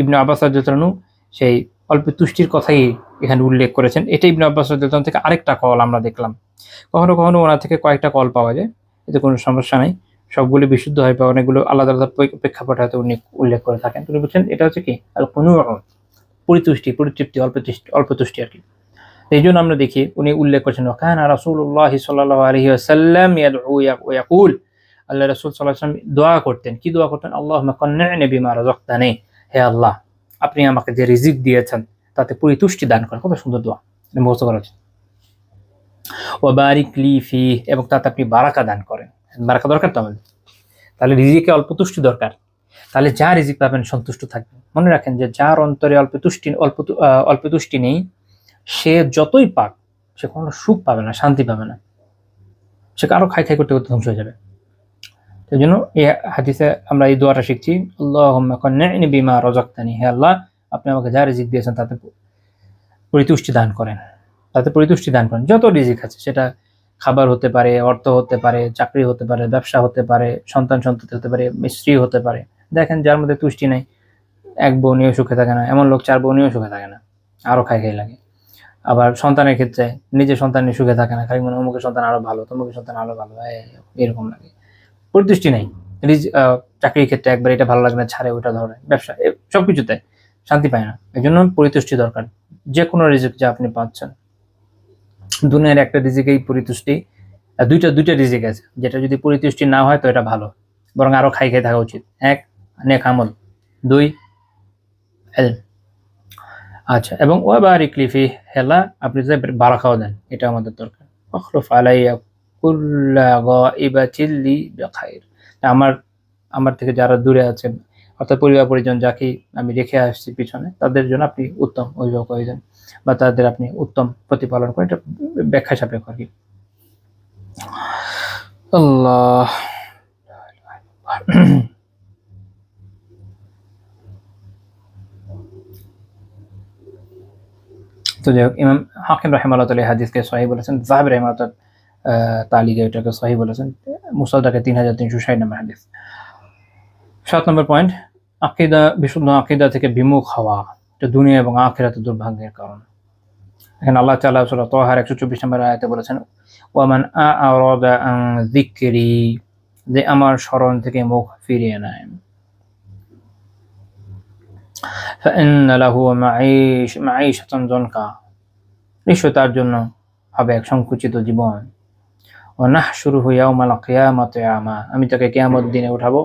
ইবনু আব্বাস রাদিয়াল্লাহু তাআলা সেই অল্প তুষ্টির কথাই এখানে উল্লেখ করেছেন। এটা ইবনু আব্বাস রাদিয়াল্লাহু তাআলা থেকে আরেকটা কল আমরা দেখলাম, কখনো কখনো ওনার থেকে কয়েকটা কল পাওয়া যায়, এতে কোনো সমস্যা নাই, সবগুলো বিশুদ্ধ হয় বা অনেকগুলো আলাদা আলাদা প্রেক্ষাপট হয়তো উনি উল্লেখ করে থাকেন। তিনি বলছেন এটা হচ্ছে কি আল কুনূ, পরিতুষ্টি, পরিতৃপ্তি, অল্প তুষ্টি আর কি। এই জন্য আমরা দেখি উনি উল্লেখ করেছেন কানা রাসূলুল্লাহ সাল্লাল্লাহু আলাইহি ওয়াসাল্লাম ইয়াদউ ওয়া ইয়াকুল, আল্লাহ রাসূল সাল্লাল্লাহু আলাইহি ওয়াসাল্লাম দোয়া করতেন। কি দোয়া করতেন? আল্লাহুম্মা কান্নি'নি বিমা রাযাকতানি, হে আল্লাহ আপনি আমাকে যে রিজিক দিয়েছেন তাতে পরিতুষ্টি দান করেন। কত সুন্দর দোয়া, মুখস্থ করা উচিত। ওয়া বারিক লি ফি, এবং তাতে আপনি বারাকা দান করেন। বারাকা দরকার তো আমাদের, তাহলে রিজিকে অল্প তুষ্টি দরকার। তাহলে যা রিজিক পাবেন সন্তুষ্ট থাকবেন। মনে রাখেন যে যার অন্তরে অল্প তুষ্টি নেই, সে যতই পাক সে কোনো সুখ পাবে না, শান্তি পাবে না, সে আরো খাই খাই করতে করতে ধ্বংস হয়ে যাবে। সেই জন্য এই হাদিসে আমরা এই দোয়াটা শিখছি, আল্লাহুম্মা কান্নি'নি বিমা রাযাকতানি, হে আল্লাহ আপনি আমাকে যা রিজিক দিয়েছেন তাতে পরিতুষ্টি দান করেন, তাতে পরিতুষ্টি দান করেন। যত রিজিক আছে, সেটা খাবার হতে পারে, অর্থ হতে পারে, চাকরি হতে পারে, ব্যবসা হতে পারে, সন্তান-সন্ততি হতে পারে, স্ত্রী হতে পারে। দেখেন যার মধ্যে তুষ্টি নাই, এক বউ নিয়েও সুখে থাকে না, এমন লোক 4 বউ নিয়েও সুখে থাকে না, আরো খাই খাই লাগে। আবার সন্তানের ক্ষেত্রে নিজের সন্তান নিয়ে সুখে থাকে না, খালি মনে অমুকের সন্তান আরো ভালো, তমুকের সন্তান আরো ভালো, এরকম লাগে। পরিতুষ্টি নাই। চাকরির ক্ষেত্রে একবার এটা ভালো লাগে না, ছাড়ে ওটা ধরে, ব্যবসা সবকিছুতে শান্তি পায় না। এই জন্য পরিতুষ্টি দরকার। যে কোনো রিজিক যা আপনি পাচ্ছেন, দুনিয়ার একটা রিজিকেই পরিতুষ্টি, দুইটা রিজিক আছে, যেটা যদি পরিতুষ্টি না হয় তো এটা ভালো, বরং আরো খাই খাই থাকা উচিত। 1 নেক আমল, 2 ইলম। আচ্ছা, এবং ওয়া বারিক লি ফি, হেলা আপনি যে বারাকাও দেন, এটা আমাদের দরকার। আখলুফ আলাইয়া কুল্লা গাইবাতিল লি বিখাইর, আমার থেকে যারা দূরে আছেন, অর্থাৎ পরিবার পরিজন যাকে আমি রেখে আসছি পিছনে, তাদের জন্য আপনি উত্তম অভিভাবক হয়ে যান, বা তাদের আপনি উত্তম প্রতিপালন করেন। এটা ব্যাখ্যা সাপেক্ষ আর কি। আল্লাহ তো যাই হোক, ইমাম হাকিম রাহিমাহুল্লাহ তাআলা হাদিসকে সহিহ বলেছেন, যাহাবি রাহিমাহুল্লাহ তালিকা এটাকে সহিহ বলেছেন, মুসনাদে 3360 নম্বর হাদিস। 7 নম্বর পয়েন্ট, আকীদা, বিশুদ্ধ আকীদা থেকে বিমুখ হওয়া, এটা দুনিয়া এবং আখিরাতের দুর্ভাগ্যের কারণ। এখানে আল্লাহ তাআলা সূরা তাহার 124 নম্বর আয়াতে বলেছেন, ওয়ামান আ'রাদা আন যিকরি, যে আমার স্মরণ থেকে মুখ ফিরিয়ে নেয়, ফাইন্না লাহু মাঈশাতান যানকা, নিশ্চয় তার জন্য হবে এক সংকুচিত জীবন। ওয়া নাহশুরুহু ইয়াওমাল কিয়ামাতি আমা, আমি তাকে কিয়ামত দিনে উঠাবো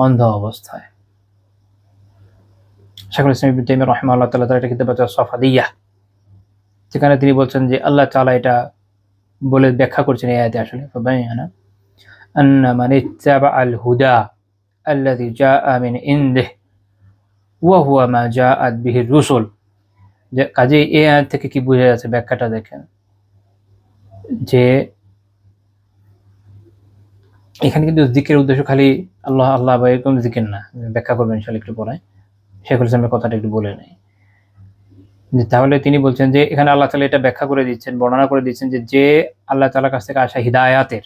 অন্ধ অবস্থায়। শাইখুল ইসলাম ইবনে তাইমিয়া রাহিমাহুল্লাহ তাআলা তার একটা কিতাব আছে সাফাদিয়াহ, যেখানে তিনি বলছেন যে আল্লাহ তাআলা এটা বলে ব্যাখ্যা করছেন এই আয়াতে আসলে, ফাবায়ানা আন্না মান ইত্তাবাআল হুদা আল্লাযী জাআ মিন ইনদিহি ওয়া হুয়া মা জাআত বিহি রুসুল। যে কাজেই এই আয়াত থেকে কি বোঝা যাচ্ছে, ব্যাখ্যাটা দেখেন, যে এখানে কিন্তু জিকিরের উদ্দেশ্য খালি আল্লাহ আল্লাহ বা এরকম জিকির না। ব্যাখ্যা করবেন ইনশাআল্লাহ একটু পরে, শাইখুল ইসলামের কথাটা একটু বলে নেই। তাহলে তিনি বলছেন যে এখানে আল্লাহ তাআলা এটা ব্যাখ্যা করে দিচ্ছেন, বর্ণনা করে দিচ্ছেন যে আল্লাহ তাআলার কাছ থেকে আসা হিদায়াতের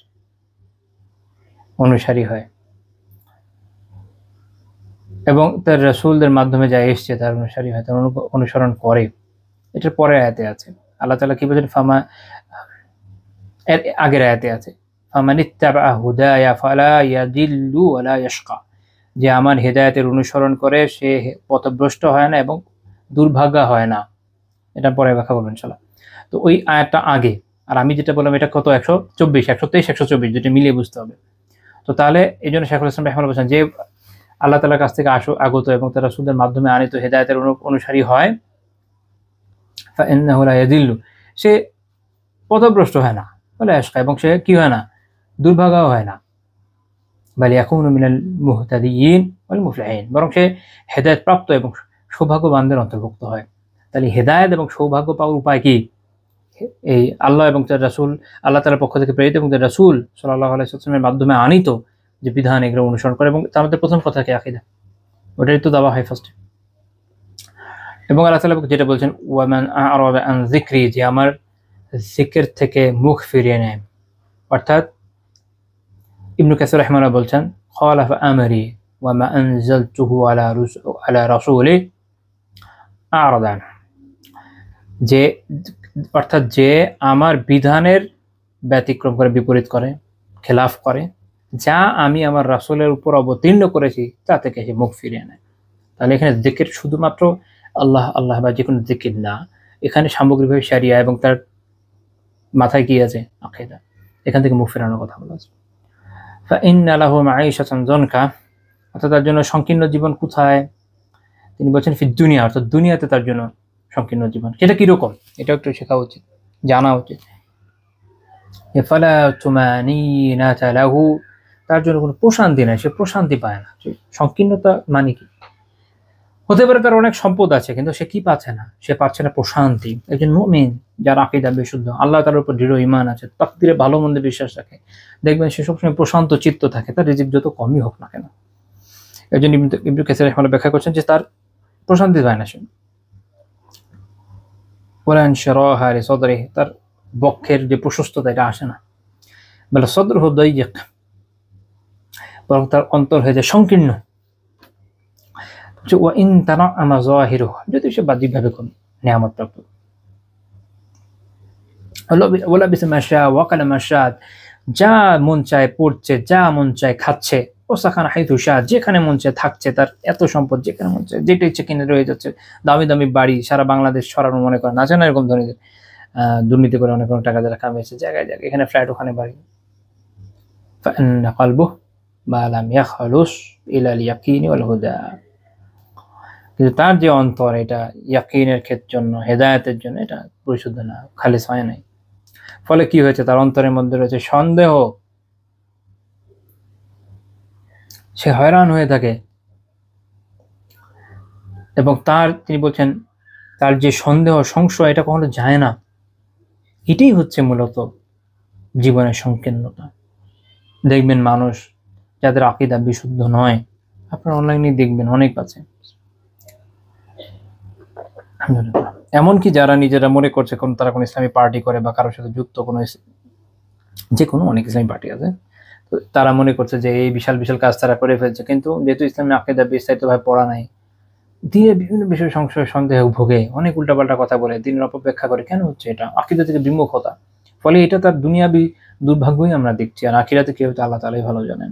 অনুসারী হয় এবং তার রাসূলদের মাধ্যমে যা এসেছে তার অনুসারী হয়, তার অনুসরণ করে। এটার পরে আয়াতে আছে আল্লাহ তাআলা কি বলেন, ফামা, এর আগের আয়াতে আছে ফামানিত্তাবা হুদায়া ফালা ইয়াদিল্লু ওয়ালা ইয়াশকা, যে আমার হেদায়েতের অনুসরণ করে সে পথভ্রষ্ট হয় না এবং দুর্ভাগা হয় না। এটা পরে ব্যাখ্যা করবেন ইনশাআল্লাহ। তো ওই আয়াতটা আগে, আর আমি যেটা বললাম এটা কত 124, 123, 124, যেটা মিলিয়ে বুঝতে হবে। তো তাহলে এই জন্য শাইখুল ইসলাম রাহিমাহুল্লাহ বলছেন যে আল্লাহ তাআলার কাছ থেকে আগত এবং তার রাসূলের মাধ্যমে আনিত হেদায়েতের অনুসারী হয়, ফাইন্নাহু লা ইয়াদিল্লু, সে পথভ্রষ্ট হয় না, ওয়ালা ইয়াশকা, এবং সে কি হয় না, দুর্ভাগাও হয় না, বাল ইয়াকুনু মিনাল মুহতাদিয়িন ওয়াল মুফলিহিন, বরং সে হেদায়েত প্রাপ্ত এবং সৌভাগ্যবানদের অন্তর্ভুক্ত হয়। তাহলে হেদায়েত এবং সৌভাগ্য পাওয়ার উপায় কি? এই আল্লাহ এবং তার রাসূল, আল্লাহ তাআলার পক্ষ থেকে প্রেরিত এবং তার রাসূল সাল্লাল্লাহু আলাইহি ওয়াসাল্লামের মাধ্যমে আনিত যে বিধান, এগুলো অনুসরণ করে, এবং তার মধ্যে প্রথম কথা কি? আকীদা। ওটাই তো দাওয়া হয় ফার্স্টে। এবং আল্লাহ তাআলা যেটা বলছেন, ওয়ামান আ'রাদা আন যিকরি, যে আমার জিকির থেকে মুখ ফিরিয়ে নেয়, অর্থাৎ ইবনে কাসির রাহিমাহুল্লাহ বলছেন, খালাফা আমরি ওয়া মা আনজালতুহু আলা রাসূলি আ'রাদা, যে অর্থাৎ যে আমার বিধানের ব্যতিক্রম করে, বিপরীত করে, খেলাফ করে, যা আমি আমার রাসূলের উপর অবতীর্ণ করেছি তা থেকে সে মুখ ফিরিয়ে নেয়। তাহলে এখানে জিকির শুধুমাত্র আল্লাহ আল্লাহ বা যে কোনো জিকির না, এখানে সামগ্রিকভাবে শরিয়া এবং তার মাথায় কি আছে? আকীদা। এখান থেকে মুখ ফেরানোর কথা বলা আছে। ফাইন্না লাহু মাঈশাতান যানকা, অর্থাৎ তার জন্য সংকীর্ণ জীবন কোথায়? তিনি বলছেন ফিদ দুনিয়া, অর্থাৎ দুনিয়াতে তার জন্য সংকীর্ণ জীবন। সেটা কিরকম? এটা একটু শেখা উচিত, জানা উচিত। ফালা তুমানিনাতা লাহু, তার জন্য কোনো প্রশান্তি নাই, সে প্রশান্তি পায় না। সংকীর্ণতা মানে কি? হতে পারে তার অনেক সম্পদ আছে, কিন্তু সে কি পাচ্ছে না? সে পাচ্ছে না প্রশান্তি। একজন মুমিন যার আকীদা বিশুদ্ধ, আল্লাহ তাআলার উপর দৃঢ় ঈমান আছে, তাকদীরে ভালো মন্দ বিশ্বাস রাখে, দেখবেন সে সবসময় প্রশান্ত চিত্ত থাকে, তার রিজিক যত কমই হোক না কেন। এই জন্য ইবনে কাসির রাহিমাহুল্লাহ ব্যাখ্যা করছেন যে তার প্রশান্তি পায় না সে। ওয়ালা ইনশিরাহা লিসাদরিহি, তার বক্ষের যে প্রশস্ততা এটা আসে না। বাল সাদরুহু দায়্যিক, বরং তার অন্তর হয়ে যায় সংকীর্ণ। ওয়া ইন তানাআমা যাহিরুহু, যদি সে বাহ্যিকভাবে কোন নিয়ামত প্রাপ্ত, ওয়ালা বিসমা শা ওয়া কালা মা শা, যা মন চায় পড়ছে, যা মন চায় খাচ্ছে, ও সাখানা হাইথু শা, যেখানে মন চায় থাকছে, তার এত সম্পদ, যেখানে মন চায় যেটা ইচ্ছে কিনে রয়ে যাচ্ছে, দামি দামি বাড়ি সারা বাংলাদেশ ছড়ানো, মনে করেন আছে না এরকম ধরনের দুর্নীতি করে অনেক টাকা যারা কামিয়েছে, জায়গায় জায়গায়, এখানে ফ্ল্যাট ওখানে বাড়ি। ফাইন্না কলবুহু মা লাম ইয়াখলুস ইলাল ইয়াকিনি ওয়াল হুদা, কিন্তু তার যে অন্তর, এটা ইয়াকিনের জন্য, হেদায়েতের জন্য এটা পরিশুদ্ধ না, খালিস হয় নাই। ফলে কি হয়েছে? তার অন্তরের মধ্যে রয়েছে সন্দেহ, সে হয়রান হয়ে থাকে, এবং তিনি বলছেন তার যে সন্দেহ, সংশয়, এটা কখনো যায় না। এটাই হচ্ছে মূলত জীবনের সংকীর্ণতা। দেখবেন মানুষ যাদের আকীদা বিশুদ্ধ নয়, আপনারা অনলাইনে দেখবেন অনেক আছে, এমনকি যারা নিজেরা মনে করছে তারা কোনো ইসলামী পার্টি করে বা কারোর সাথে যুক্ত, কোনো যে কোনো অনেক ইসলামী পার্টি আছে, তো তারা মনে করছে যে এই বিশাল বিশাল কাজ তারা করে ফেলছে, কিন্তু যেহেতু ইসলামী আকীদা বিস্তারিতভাবে পড়া নাই, দিনে বিভিন্ন বিষয়ে সংশয় সন্দেহ ভোগে, অনেক উল্টাপাল্টা কথা বলে, দিনের অপব্যাখ্যা করে। কেন হচ্ছে এটা? আকীদা থেকে বিমুখতা। ফলে এটা তার দুনিয়াবি দুর্ভাগ্যই আমরা দেখছি, আর আখিরাতে কি হতে আল্লাহ তাআলাই ভালো জানেন।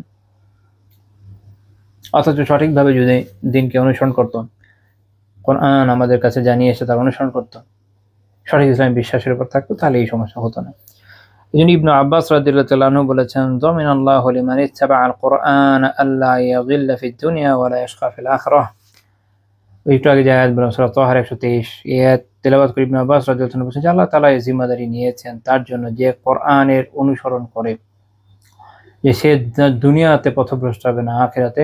অথচ সঠিকভাবে যদি দিনকে অনুসরণ করত, কোরআন আমাদের কাছে জানিয়ে এসে তার অনুসরণ করত, সঠিক ইসলামী বিশ্বাসের উপর থাকতো, তাহলে এই সমস্যা হতো না। এই জন্য ইবনে আব্বাস রাদিয়াল্লাহু তাআলা আনহু বলেছেন, যামিনাল্লাহু লিমান ইত্তাবাআল কুরআন আল্লা ইয়াযিল্লা ফিদ দুনিয়া ওয়া লা ইয়াশকা ফিল আখিরাহ। একটু আগে যে আয়াত বললাম সূরা তাহার 123, এই আয়াত তেলাওয়াত করে ইবনে আব্বাস রাদিয়াল্লাহু তাআলা বলেছেন যে আল্লাহ তাআলা এই জিম্মাদারি নিয়েছেন তার জন্য যে কোরআনের অনুসরণ করে, যে সে দুনিয়াতে পথভ্রষ্ট হবে না, আখিরাতে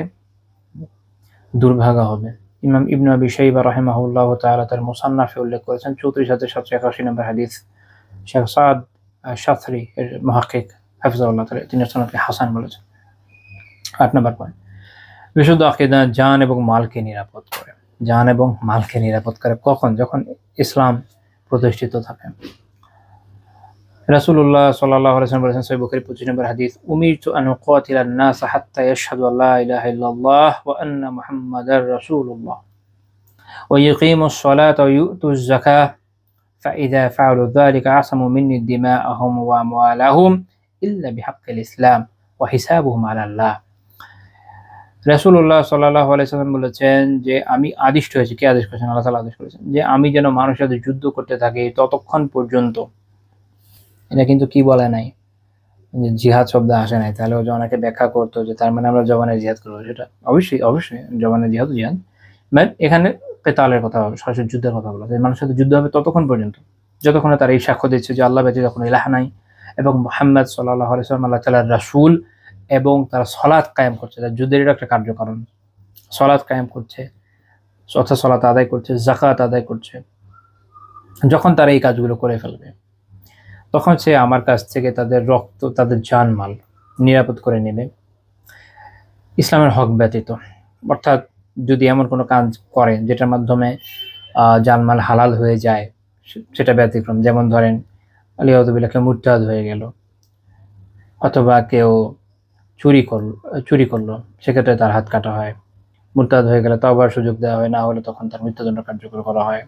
দুর্ভাগা হবে। ইমাম ইবনে আবি শাইবা রাহিমাহুল্লাহু তাআলা তার মুসান্নাফে উল্লেখ করেছেন 34,781 নম্বর হাদিস। শেখ সাদ শাসরি এর মুহাক্কিক হাফিজাহুল্লাহ তাআলা তিনি সনদকে হাসান বলেছেন। 8 নম্বর পয়েন্ট, বিশুদ্ধ আকীদা জান এবং মালকে নিরাপদ করে। জান এবং মালকে নিরাপদ করে কখন? যখন ইসলাম প্রতিষ্ঠিত থাকে। রাসূলুল্লাহ সাল্লাল্লাহু আলাইহি ওয়াসাল্লাম বলেছেন, সহিহ বুখারী 25 নম্বর হাদিস, উমিরতু আন উকাতিলান নাস হাত্তা ইয়াশহাদু আল্লা ইলাহা ইল্লাল্লাহ ওয়া আন্না মুহাম্মাদার রাসূলুল্লাহ ওয়া ইয়াকিমুস সালাতা ওয়া ইউতুজ যাকাহ ফাইযা ফাআলু যালিকা আসামু মিন্নি দিমাআহুম ওয়া আমওয়ালাহুম ইল্লা বিহাক্কিল ইসলাম ওয়া হিসাবুহুম আলা আল্লাহ। রাসূলুল্লাহ সাল্লাল্লাহু আলাইহি সাল্লাম বলেছেন যে আমি আদিষ্ট হয়েছি। কে আদেশ করেছেন? আল্লাহ তাআলা আদেশ করেছেন যে আমি যেন মানুষের সাথে যুদ্ধ করতে থাকি ততক্ষণ পর্যন্ত। এটা কিন্তু কি বলে নাই যে জিহাদ শব্দ আসে নাই, তাহলে ওই যে অনেকে ব্যাখ্যা করতো যে তার মানে আমরা জবানে জিহাদ করবো, সেটা অবশ্যই জবানে জিহাদ জিহাদ, বাট এখানে কেতালের কথা হবে, সরাসরি যুদ্ধের কথা বলা, যে মানুষের সাথে যুদ্ধ হবে ততক্ষণ পর্যন্ত যতক্ষণ তারা এই সাক্ষ্য দিচ্ছে যে আল্লাহ ব্যতীত কোনো ইলাহ নাই এবং মুহাম্মদ সাল্লাল্লাহু আলাইহি ওয়াসাল্লাম আল্লাহ তাআলার রাসূল, এবং তারা সলাত কায়েম করছে, তার যুদ্ধের একটা কার্যকারণ সলাত কায়েম করছে, অর্থাৎ সলাত আদায় করছে, যাকাত আদায় করছে। যখন তারা এই কাজগুলো করে ফেলবে তখন সে আমার কাছ থেকে তাদের রক্ত, তাদের জানমাল নিরাপদ করে নেবে ইসলামের হক ব্যতীত। অর্থাৎ যদি এমন কোনো কাজ করে যেটার মাধ্যমে জানমাল হালাল হয়ে যায় সেটা ব্যতিক্রম, যেমন ধরেন আলিয়াউযুবিল্লাহ কেউ মুরতাদ হয়ে গেল, অথবা কেউ চুরি করলো, সেক্ষেত্রে তার হাত কাটা হয়। মুরতাদ হয়ে গেলে তওবার সুযোগ দেওয়া হয়, না হলে তখন তার মৃত্যুদণ্ড কার্যকর করা হয়।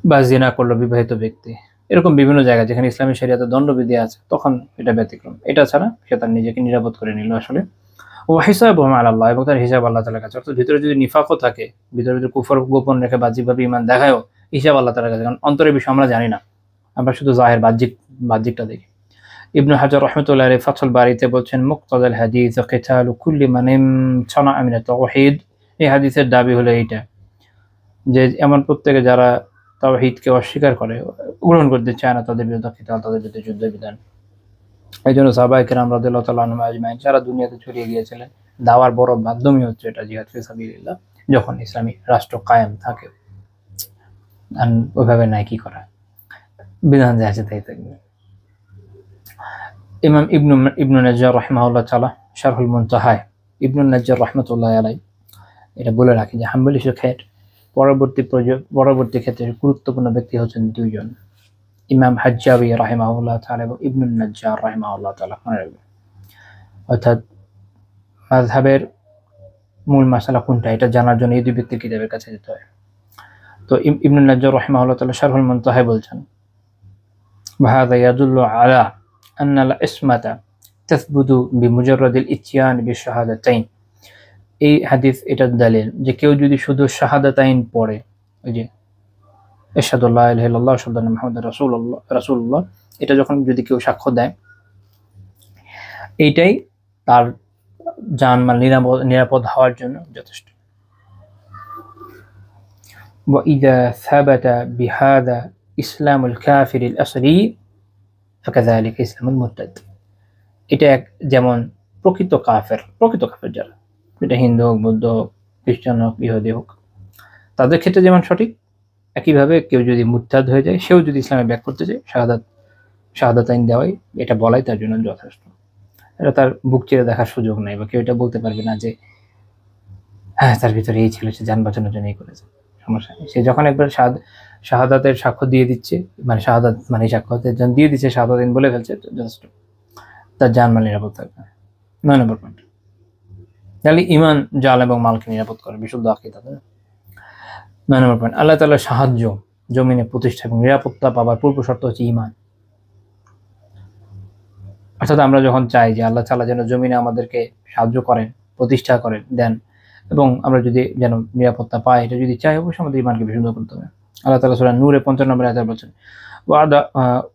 বা জিনা করলো বিবাহিত ব্যক্তি, এরকম বিভিন্ন জায়গায় যেখানে ইসলামী শরিয়াতে দণ্ডবিধি আছে তখন এটা ব্যতিক্রম। এটা ছাড়া সে তার নিজেকে নিরাপদ করে নিল আসলে। ও হিসাবুহু আলা আল্লাহ, এবং তার হিসাব আল্লাহ তাআলার কাছে। অর্থাৎ ভিতরে যদি নিফাকও থাকে, ভিতরে কুফর গোপন রেখে বাহ্যিকভাবে ঈমান দেখায়ও, হিসাব আল্লাহ তাআলার কাছে, কারণ অন্তরের বিষয় আমরা জানি না, আমরা শুধু জাহির বাহ্যিকটা দেখি। ইবনে হাজার রাহমাতুল্লাহি আলাইহি ফাথুল বারীতে বলছেন মুক্তাদাল হাদিস কিতালু কুল্লি মান ইমতানা মিন আত-তাওহীদ। এই হাদিসের দাবি হলো এইটা যে এমন প্রত্যেকে যারা তাওহীদকে অস্বীকার করে, গ্রহণ করতে চায় না, তাদের বিরুদ্ধে কিতাল, তাদের বিরুদ্ধে যুদ্ধ বিধান। এই জন্য সাহাবায়ে কেরাম রাদিয়াল্লাহু তাআলা আনহুম আজমাইন সারা দুনিয়াতে ছড়িয়ে গিয়েছিলেন। দাওয়ার বড় মাধ্যমই হচ্ছে এটা জিহাদ ফি সাবিলিল্লাহ, যখন ইসলামী রাষ্ট্র কায়েম থাকে। ওইভাবে নাই কি করা, বিধান যা আছে তাই থাকবে। ইমাম ইবনু নাজ্জার রাহিমাহুল্লাহ তাআলা শারহুল মুনতাহা, ইবনু নাজ্জার রাহমাতুল্লাহি আলাইহি এটা বলে রাখি যে হাম্বলি ফিকহের পরবর্তী ক্ষেত্রে গুরুত্বপূর্ণ ব্যক্তি হচ্ছেন দুইজন, ইমাম হাজ্জাবী রাহিমাহুল্লাহ তাআলা এবং ইবনু নাজ্জার রাহিমাহুল্লাহ তাআলা। অর্থাৎ মাযহাবের মূল মাসালা কোনটা এটা জানার জন্য এই দুই ব্যক্তির কিতাবের কাছে যেতে হয়। তো ইবনু নাজ্জার রাহিমাহুল্লাহ তাআলা শারহুল মুনতাহা বলছেন وهذا يدل على أن العصمة تثبت بمجرد الإتيان بالشهادتين। এই হাদিস এটার দলিল যে কেউ যদি শুধু শাহাদাতাইন পড়ে, ওই যে আশহাদু আল্লা ইলাহা ইল্লাল্লাহ আশহাদু আন্না মুহাম্মাদার রাসূলুল্লাহ, এটা যখন যদি কেউ সাক্ষ্য দেয়, এইটাই তার জানমাল নিরাপদ হওয়ার জন্য যথেষ্ট। وإذا ثبت بهذا إسلام الكافر الأصلي فكذلك إسلام المرتد। এটা যেমন প্রকৃত কাফের যারা, এটা হিন্দু হোক, বৌদ্ধ হোক, খ্রিস্টান হোক, ইহুদি হোক, তাদের ক্ষেত্রে যেমন সঠিক, একইভাবে কেউ যদি মুরতাদ হয়ে যায়, সেও যদি ইসলামে ব্যাক করতে চায়, শাহাদাতাইন দেওয়াই, এটা বলাই তার জন্য যথেষ্ট। এটা তার বুক চিরে দেখার সুযোগ নাই, বা কেউ এটা বলতে পারবে না যে হ্যাঁ তার ভিতরে এই ছিল, সে যান বাঁচানোর জন্য এই করেছে। সমস্যা নেই, সে যখন একবার শাহাদাতের সাক্ষ্য দিয়ে দিচ্ছে, মানে শাহাদাত মানে সাক্ষ্যতের জন্য দিয়ে দিচ্ছে, শাহাদাতাইন বলে ফেলছে, যথেষ্ট, তার জানমাল নিরাপদ থাকবে। 9 নম্বর পয়েন্ট, তাহলে ঈমান জাল এবং মালকে নিরাপদ করে, বিশুদ্ধ আকীদা। 9 নম্বর পয়েন্ট, আল্লাহ তাআলার সাহায্য জমিনে প্রতিষ্ঠা এবং নিরাপত্তা পাবার পূর্ব শর্ত হচ্ছে ঈমান। অর্থাৎ আমরা যখন চাই যে আল্লাহ তাআলা যেন জমিনে আমাদেরকে সাহায্য করেন, প্রতিষ্ঠা করেন, দেন, এবং আমরা যদি যেন নিরাপত্তা পাই, এটা যদি চাই, অবশ্যই আমাদের ঈমানকে বিশুদ্ধ করতে হবে। আল্লাহ তাআলা সূরা নূরে 55 নম্বর আয়াতে বলেছেন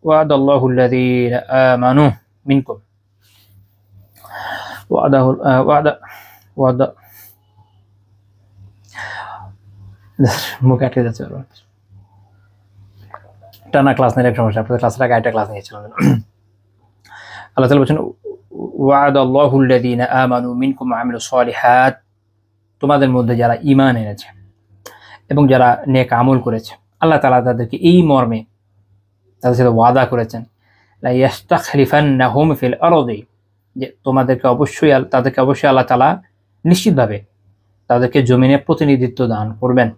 ওয়াদাল্লাহু আল্লাযীনা আমানু মিনকুম মুখে আটকে যাচ্ছে, টানা ক্লাস নিলে এক সমস্যা, আপনাদের ক্লাসের আগে একটা ক্লাস নিয়েছিলাম। আল্লাহ তাআলা বলেছেন ওয়াদাল্লাহু আল্লাযীনা আমানু মিনকুম ওয়া আমিলুস সালিহাত, তোমাদের মধ্যে যারা ঈমান এনেছে এবং যারা নেক আমল করেছে, আল্লাহ তাআলা তাদেরকে এই মর্মে তাদের সাথে ওয়াদা করেছেন, লা ইয়াস্তাখলিফান্নাহুম ফিল আরদি, যে তাদেরকে অবশ্যই আল্লাহ তাআলা নিশ্চিতভাবে তাদেরকে জমিনে প্রতিনিধিত্ব দান করবেন।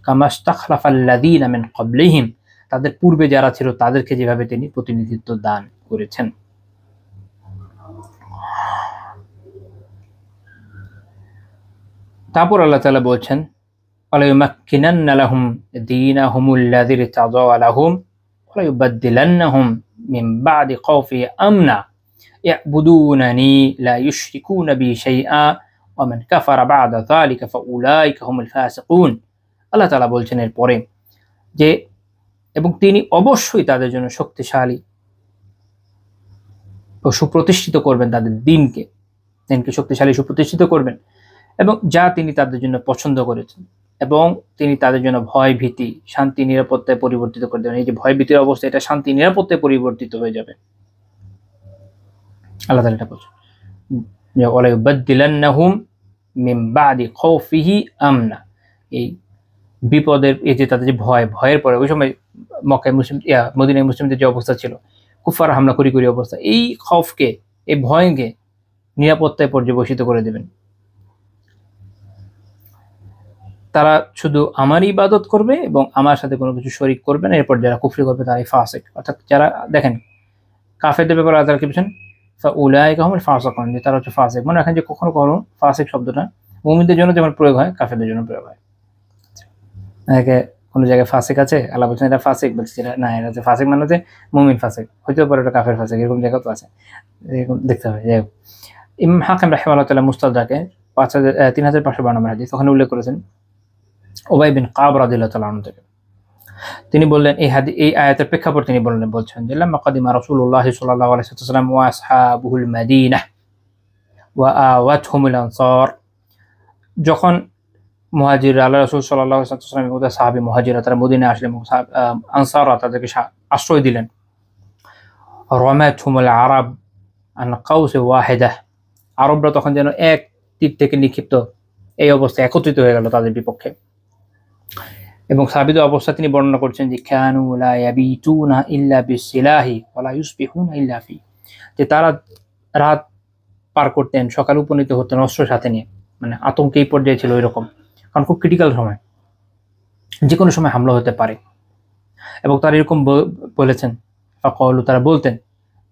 কামা ইস্তাখলাফাল্লাযীনা মিন ক্বাবলিহিম, তাদের পূর্বে যারা ছিল তাদেরকে যেভাবে তিনি প্রতিনিধিত্ব দান করেছেন। তারপর আল্লাহ তাআলা বলছেন ওয়ালাইউমাক্কিনান্না লাহুম দীনাহুমুল্লাযী ইরতাযা লাহুম ওয়ালাইউবাদদিলান্নাহুম মিন বা'দি খাউফি আমনা, ইয়াবুদুনানি লা ইউশরিকুনা বি শাইআ ওয়া মান কাফারা বা'দা যালিকা ফাউলাইকা হুমুল ফাসিকুন। আল্লাহ তাআলা বলছেন এরপরে যে এবং তিনি অবশ্যই তাদের জন্য শক্তিশালী ও সুপ্রতিষ্ঠিত করবেন তাদের দিনকে শক্তিশালী সুপ্রতিষ্ঠিত করবেন এবং যা তিনি তাদের জন্য পছন্দ করেছেন এবং তিনি তাদের জন্য ভয় ভীতি শান্তি নিরাপত্তায় পরিবর্তিত করে দেবেন। এই যে ভয় ভীতির অবস্থা এটা শান্তি নিরাপত্তায় পরিবর্তিত হয়ে যাবে। আল্লাহ তাআলা এটা বলছেন যে ওয়ালা ইউবাদদিলান্নাহুম মিন বাদি খাউফিহি আমনা। এই বিপদের এই যে তাদের যে ভয়ের পরে ওই সময় মক্কায় মদিনায় মুসলিমদের যে অবস্থা ছিল কুফার হামলা করি অবস্থা, এই খৌফকে এই ভয়কে নিরাপত্তায় পর্যবেসিত করে দেবেন। তারা শুধু আমারই ইবাদত করবে এবং আমার সাথে কোনো কিছু শরীক করবে না। এরপর যারা কুফরি করবে তারাই ফাসিক। অর্থাৎ যারা দেখেন কাফেরদের ব্যাপারে আল্লাহ কি বলছেন ফাউলাইকা হুমুল ফাসিকুন, যে তারা হচ্ছে ফাসিক। মনে রাখেন যে কখনো ফাসিক শব্দটা মুমিনদের জন্য যেমন প্রয়োগ হয় কাফেরদের জন্য প্রয়োগ হয়। কোনো জায়গায় ফাসিক আছে আল্লাহ বলছেন এটা ফাসিক, বলছে না এটা হচ্ছে ফাসিক মানে হচ্ছে মুমিন ফাসিক, হইতেও পারে ওটা কাফের ফাসিক, এরকম জায়গা তো আছে, এরকম দেখতে হবে। যাই হোক ইমাম হাকিম রাহিমাহুল্লাহ তাআলা মুস্তাদরাকে 3552 নম্বর হাদিস ওখানে উল্লেখ করেছেন উবাই বিন কাব রাদিয়াল্লাহু তাআলা আনহু থেকে। তিনি বললেন এই আয়াতের প্রেক্ষাপট তিনি বলছেন যে লাম্মা কাদিমা রাসূলুল্লাহ সাল্লাল্লাহু আলাইহি ওয়াসাল্লাম ওয়া আসহাবুল মাদিনাহ ওয়া আওয়াতহুমুল আনসার, যখন মুহাজির আল্লাহ রাসূল সাল্লাল্লাহু আলাইহি ওয়াসাল্লাম এবং সাহাবী মুহাজিরা তারা মদিনায় আসলেন এবং আনসাররা তাদেরকে আশ্রয় দিলেন। রামাতহুমুল আরাব আন কাউস ওয়াহিদাহ, আরবরা তখন যেন এক তীর থেকে নিক্ষিপ্ত এই অবস্থায় একত্রিত হয়ে গেল তাদের বিপক্ষে। এবং সাহাবীদের অবস্থা তিনি বর্ণনা করছেন যে কানু লা ইয়াবিতুনা ইল্লা বিসিলাহি ওয়া লা ইউসবিহুনা ইল্লা ফি, যে তারা রাত পার করতেন সকালে উপনীত হতেন অস্ত্র সাথে নিয়ে, মানে আতঙ্কে এই পর্যায়ে ছিল এরকম, কারণ খুব ক্রিটিক্যাল সময়, যে কোনো সময় হামলা হতে পারে। এবং তারা এরকম বলেছেন ফাকালু,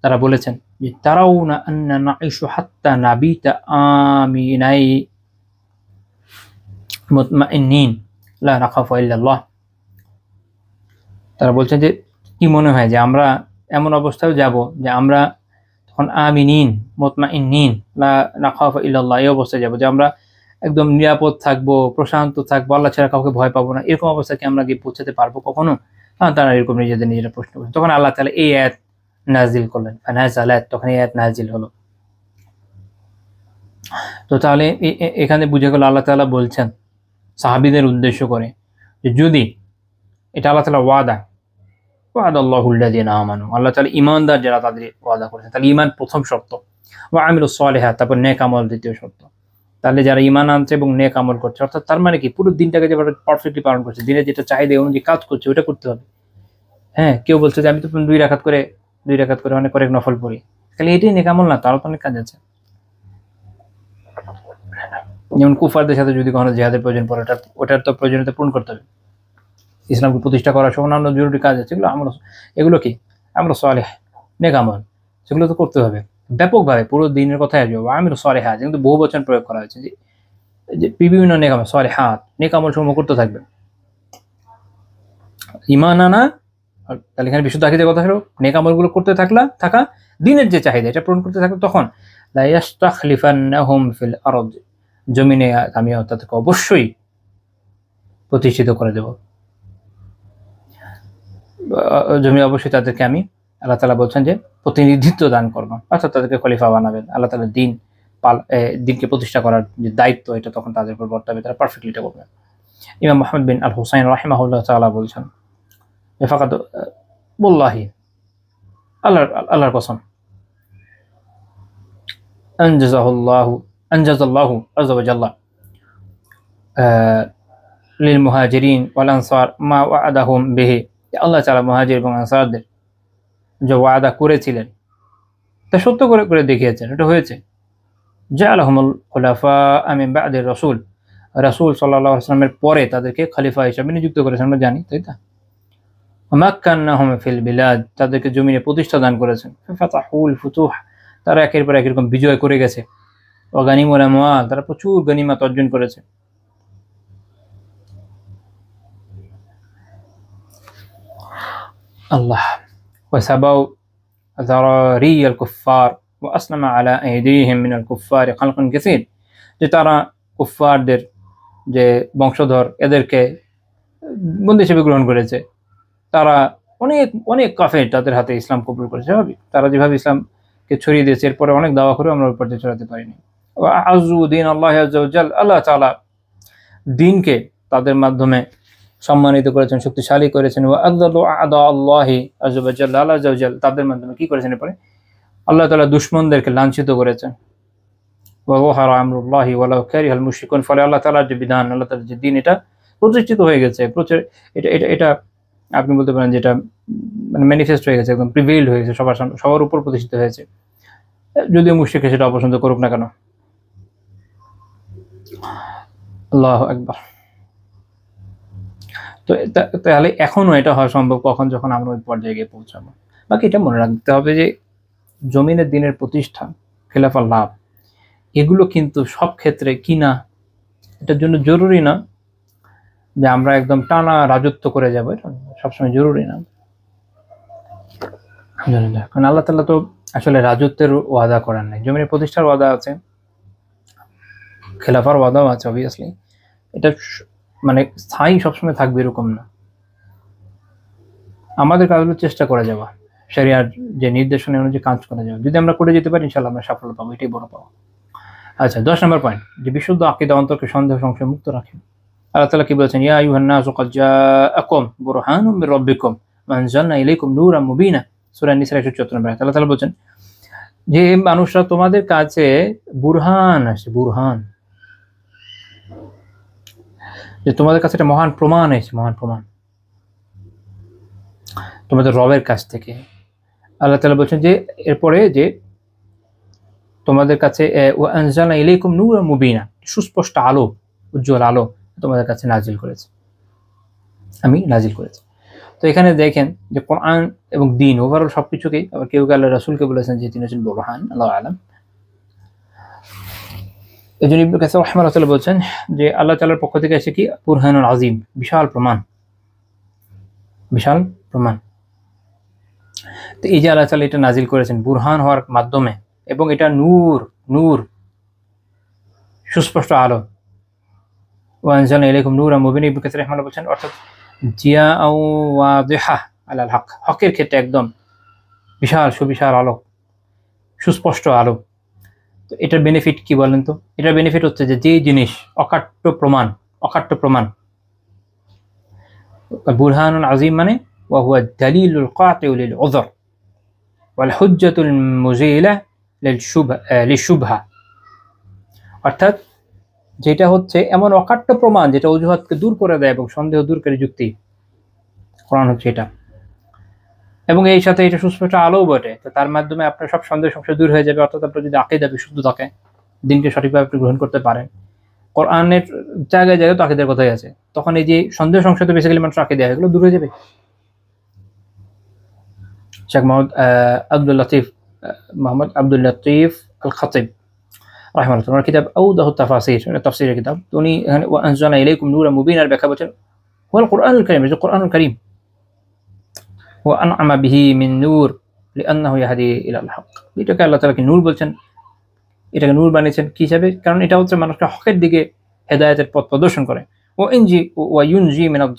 তারা বলেছেন যে তারাউনা আন্না নাঈশু হাত্তা নাবিতা আমিনাই মুতমাইন্নিন লা নাখাফু ইল্লাল্লাহ। তারা বলছেন যে কি মনে হয় যে আমরা এমন অবস্থায় যাব যে আমরা তখন আমিনিন মুতমাইন্নিন লা নাখাফু ইল্লাল্লাহ, এই অবস্থায় যাব যে আমরা একদম নিরাপদ থাকবো, প্রশান্ত থাকবো, আল্লাহ ছাড়া কাউকে ভয় পাবো না, এরকম অবস্থায় কি আমরা গিয়ে পৌঁছাতে পারবো কখনো? তারা এরকম নিজেরা প্রশ্ন করছেন। তখন আল্লাহ তাআলা এই আয়াত নাজিল করলেন, ফানাজালাত, তখন এই আয়াত নাজিল হলো। তো তাহলে এখানে বুঝে গেল আল্লাহ তাআলা বলছেন সাহাবীদের উদ্দেশ্য করে যে যদি এটা আল্লাহ তাআলা ওয়াদাল্লাহুল্লাযীনা আমানু, আল্লাহ তাআলা ঈমানদার যারা তাদের ওয়াদা করেছেন, তাহলে ঈমান প্রথম শর্ত, ওয়া আমিলুস সালিহাত তারপর নেক আমল দ্বিতীয় শর্ত। তাহলে যারা ঈমান আনছে এবং নেক আমল করছে, অর্থাৎ তার মানে কি পুরো দিনটাকে যেভাবে পারফেক্টলি পালন করছে, দিনে যেটা চাহিদা অনুযায়ী কাজ করছে ওটা করতে হবে। হ্যাঁ, কেউ বলছে যে আমি তো 2 রাকাত করে অনেক করে নফল পড়ি, তাহলে এটাই নেক আমল না? তারও তো অনেক কাজ আছে। যেমন কুফারদের সাথে যদি কখনো জিহাদের প্রয়োজন পড়ে ওটার তো প্রয়োজনীয়তা পূরণ করতে হবে। ইসলামকে প্রতিষ্ঠা করার সহ অন্যান্য জরুরি কাজ আছে, এগুলো কি আমরা সালেহ নেক আমল, সেগুলো তো করতে হবে ব্যাপকভাবে। পুরো দিনের কথাই আসবে আমিরু সালেহাত, কিন্তু বহু বচন প্রয়োগ করা হয়েছে যে বিভিন্ন নেক আমল, সালেহাত নেক আমল সমূহ করতে থাকবে। ঈমান আনা, তাহলে এখানে বিশুদ্ধ আকীদার কথা হলো নেক আমলগুলো করতে থাকা, দিনের যে চাহিদা এটা পূরণ করতে থাকলে তখন লা ইয়াস্তাখলিফান্নাহুম ফিল আরদ, জমিনে আমি তাদেরকে অবশ্যই প্রতিষ্ঠিত করে দেব, জমি অবশ্যই তাদেরকে আমি, আল্লাহ তাআলা বলছেন যে প্রতিনিধিত্ব দান করবো, অর্থাৎ তাদেরকে খলিফা বানাবেন। আল্লাহ তাআলা দিনকে প্রতিষ্ঠা করার যে দায়িত্ব এটা তখন তাদের উপর বর্তাবে, তারা পারফেক্টলি এটা করবে। ইমাম মুহাম্মদ বিন আল হুসাইন রাহিমাহুল্লাহ তাআলা বলছেন ফাকাদ ওয়াল্লাহি, আল্লাহর কসম, আনজাজাল্লাহু আযজা ওয়া জাল্লা লিল মুহাজিরিন ওয়াল আনসার মা ওয়া'আদাহুম বিহি, আল্লাহ তাআলা মুহাজির এবং আনসারদের যে ওয়াদা করেছিলেন তা সত্য করে দেখিয়েছেন, এটা হয়েছে। জাআলাহুমুল খুলাফা মিন বা'দির রাসূল সাল্লাল্লাহু আলাইহি ওয়াসাল্লামের পরে তাদেরকে খলিফা হিসেবে নিযুক্ত করেছেন, আমরা জানি, তাই না? মাক্কান্নাহুম ফিল বিলাদ, তাদেরকে জমিনে প্রতিষ্ঠা দান করেছেন। ফাতাহুল ফুতুহ, তারা একের পর এক এরকম বিজয় করে গেছে। ওয়া গানিমুল আমওয়াল, তারা প্রচুর গনিমত অর্জন করেছে। আল্লাহ ওয়া সাবাউ যারারিয়াল কুফার আসলামা আলা আইদিহিম মিনাল কুফফারি খালকুন কাসীর, যে তারা কুফফারদের যে বংশধর এদেরকে বন্দী হিসেবে গ্রহণ করেছে, তারা অনেক অনেক কাফের তাদের হাতে ইসলাম কবুল করেছে। তারা যেভাবে ইসলামকে ছড়িয়ে দিয়েছে, এরপরে অনেক দাওয়া করে আমরা ওই পর্যায়ে ছড়াতে পারিনি। আযু দীন আল্লাহ আযজা ওয়া জাল, আল্লাহ তাআলা দ্বীনকে তাদের মাধ্যমে সম্মানিত করেছেন, শক্তিশালী করেছেন। ওয়া আযযালু আ'দা আল্লাহি আযজা ওয়া জাল, আল্লাহ আযজা ওয়া জাল তাদের মাধ্যমে কি করেছেন, এরপরে আল্লাহ তাআলা দুশমনদেরকে লাঞ্ছিত করেছেন। ওয়া যাহারা আমরুল্লাহি ওয়ালাউ কারিহাল মুশরিকুন, ফলে আল্লাহ তাআলার যে বিধান, আল্লাহ তাআলার যে দ্বীন, এটা প্রতিষ্ঠিত হয়ে গেছে। এটা এটা এটা আপনি বলতে পারেন যেটা মানে ম্যানিফেস্ট হয়ে গেছে, একদম প্রিভেইলড হয়ে গেছে, সবার উপর প্রতিষ্ঠিত হয়েছে, যদিও মুশরিক সেটা অপছন্দ করুক না কেন। আল্লাহু আকবার। তো তাহলে এখনো এটা হওয়া সম্ভব কখন, যখন আমরা ওই পর্যায়ে গিয়ে পৌঁছাবো। বাকি এটা মনে রাখতে হবে যে জমিনের দিনের প্রতিষ্ঠা, খেলাফা লাভ, এগুলো কিন্তু সব ক্ষেত্রে কিনা এটার জন্য জরুরি না যে আমরা একদম টানা রাজত্ব করে যাবো, এটা সবসময় জরুরি না। আলহামদুলিল্লাহ, কারণ আল্লাহ তাআলা তো আসলে রাজত্বের ওয়াদা করেন নাই, জমিনের প্রতিষ্ঠার ওয়াদা আছে, খেলাফার ওয়াদাও আছে অবভিয়াসলি। এটা মানে স্থায়ী সবসময় থাকবে এরকম না। আমাদের কাজ হলো চেষ্টা করে যাওয়া, শরিয়ার যে নির্দেশনা অনুযায়ী কাজ করে যাওয়া। যদি আমরা করে যেতে পারি, ইনশাআল্লাহ আমরা সাফল্য পাবো, এটাই বড় পাবো। আচ্ছা, 10 নম্বর পয়েন্ট, যে বিশুদ্ধ আকীদা অন্তরকে সন্দেহ সংশয় মুক্ত রাখে। আল্লাহ তাআলা কি বলেছেন, ইয়া আইয়ুহান নাসু ক্বাদ জাআকুম বুরহানুম মির রাব্বিকুম ওয়া আনজালনা ইলাইকুম নূরাম মুবিনা, সূরা নিসা 174 নম্বর আয়াত। আল্লাহ তাআলা বলেছেন যে মানুষরা, তোমাদের কাছে বুরহান আসে, বুরহান, যে তোমাদের কাছে একটা মহান প্রমাণ এসেছে, মহান প্রমাণ তোমাদের রবের কাছ থেকে। আল্লাহ তাআলা বলছেন যে এরপরে যে তোমাদের কাছে ওয়া আনজালনা ইলাইকুম নূরাম মুবিনা, সুস্পষ্ট আলো, উজ্জ্বল আলো তোমাদের কাছে নাজিল করেছে, আমি নাজিল করেছি। তো এখানে দেখেন যে কোরআন এবং দ্বীন ওভারঅল সবকিছুকেই, আবার কেউ আল্লাহ রাসূলকে বলেছেন যে তিনি হচ্ছেন বুরহান, আল্লাহু আলাম। এই জন্য ইবনে কাসীর রাহিমাহুল্লাহ বলছেন যে আল্লাহ তাআলার পক্ষ থেকে এসে কি বুরহানুল আযীম, বিশাল প্রমাণ, বিশাল প্রমাণ। তো এই যে আল্লাহ তাআলা এটা নাজিল করেছেন বুরহান হওয়ার মাধ্যমে, এবং এটা নূর, নূর সুস্পষ্ট আলো। ওয়া আনজালনা ইলাইকুম নূরাম মুবিনা, ইবনে কাসীর রাহিমাহুল্লাহ বলছেন অর্থাৎ জিয়াআও ওয়াদিহা আলাল হক, হকের ক্ষেত্রে একদম বিশাল সুবিশাল আলো, সুস্পষ্ট আলো। তো এটার বেনিফিট কি বলেন তো? এটার বেনিফিট হচ্ছে যে যে জিনিস অকাট্য প্রমাণ, অকাট্য প্রমাণ, বুরহানুল আযীম মানে ওয়া হুয়া দালিলুল কাতিউ লিল উযর ওয়াল হুজ্জাতুল মুযিলা লিশুবহা, অর্থাৎ যেটা হচ্ছে এমন অকাট্য প্রমাণ যেটা অজুহাতকে দূর করে দেয় এবং সন্দেহ দূরকারী যুক্তি, কোরআন হচ্ছে এটা। এবং এই সাথে এটা সুস্পষ্ট আলো বটে, তো তার মাধ্যমে আপনার সব সন্দেহ সংশয় দূর হয়ে যাবে। অর্থাৎ আপনার যদি আকীদা বিশুদ্ধ থাকে, দিনকে সঠিকভাবে আপনি গ্রহণ করতে পারেন, কোরআনের জায়গায় জায়গায় তো আকীদার কথাই আছে, তখন এই যে সন্দেহ সংশয় তো বেসিক্যালি মানুষ আকীদা, এগুলো দূর হয়ে যাবে। শেখ মোহাম্মদ আব্দুল লতিফ আল খতিব রাহিমাহুল্লাহ, ওনার কিতাব আওদাহুত তাফাসির, তাফসীরের কিতাব, তো উনি এখানে ওয়া আনজালনা ইলাইকুম নূরাম মুবিনার ব্যাখ্যা বলেছেন ওয়াল কোরআনুল কারীম, যে কোরআনুল কারীম ওয়া আনআমা বিহি মিন নূর লিআন্নাহু ইয়াহদি ইলাল হক, এটাকে আল্লাহ তাআলা কি নূর বলছেন, এটাকে নূর বানিয়েছেন কি হিসাবে? কারণ এটা হচ্ছে মানুষকে হকের দিকে হেদায়েতের পথ প্রদর্শন করে। ওয়া ইউনজি মিনাদ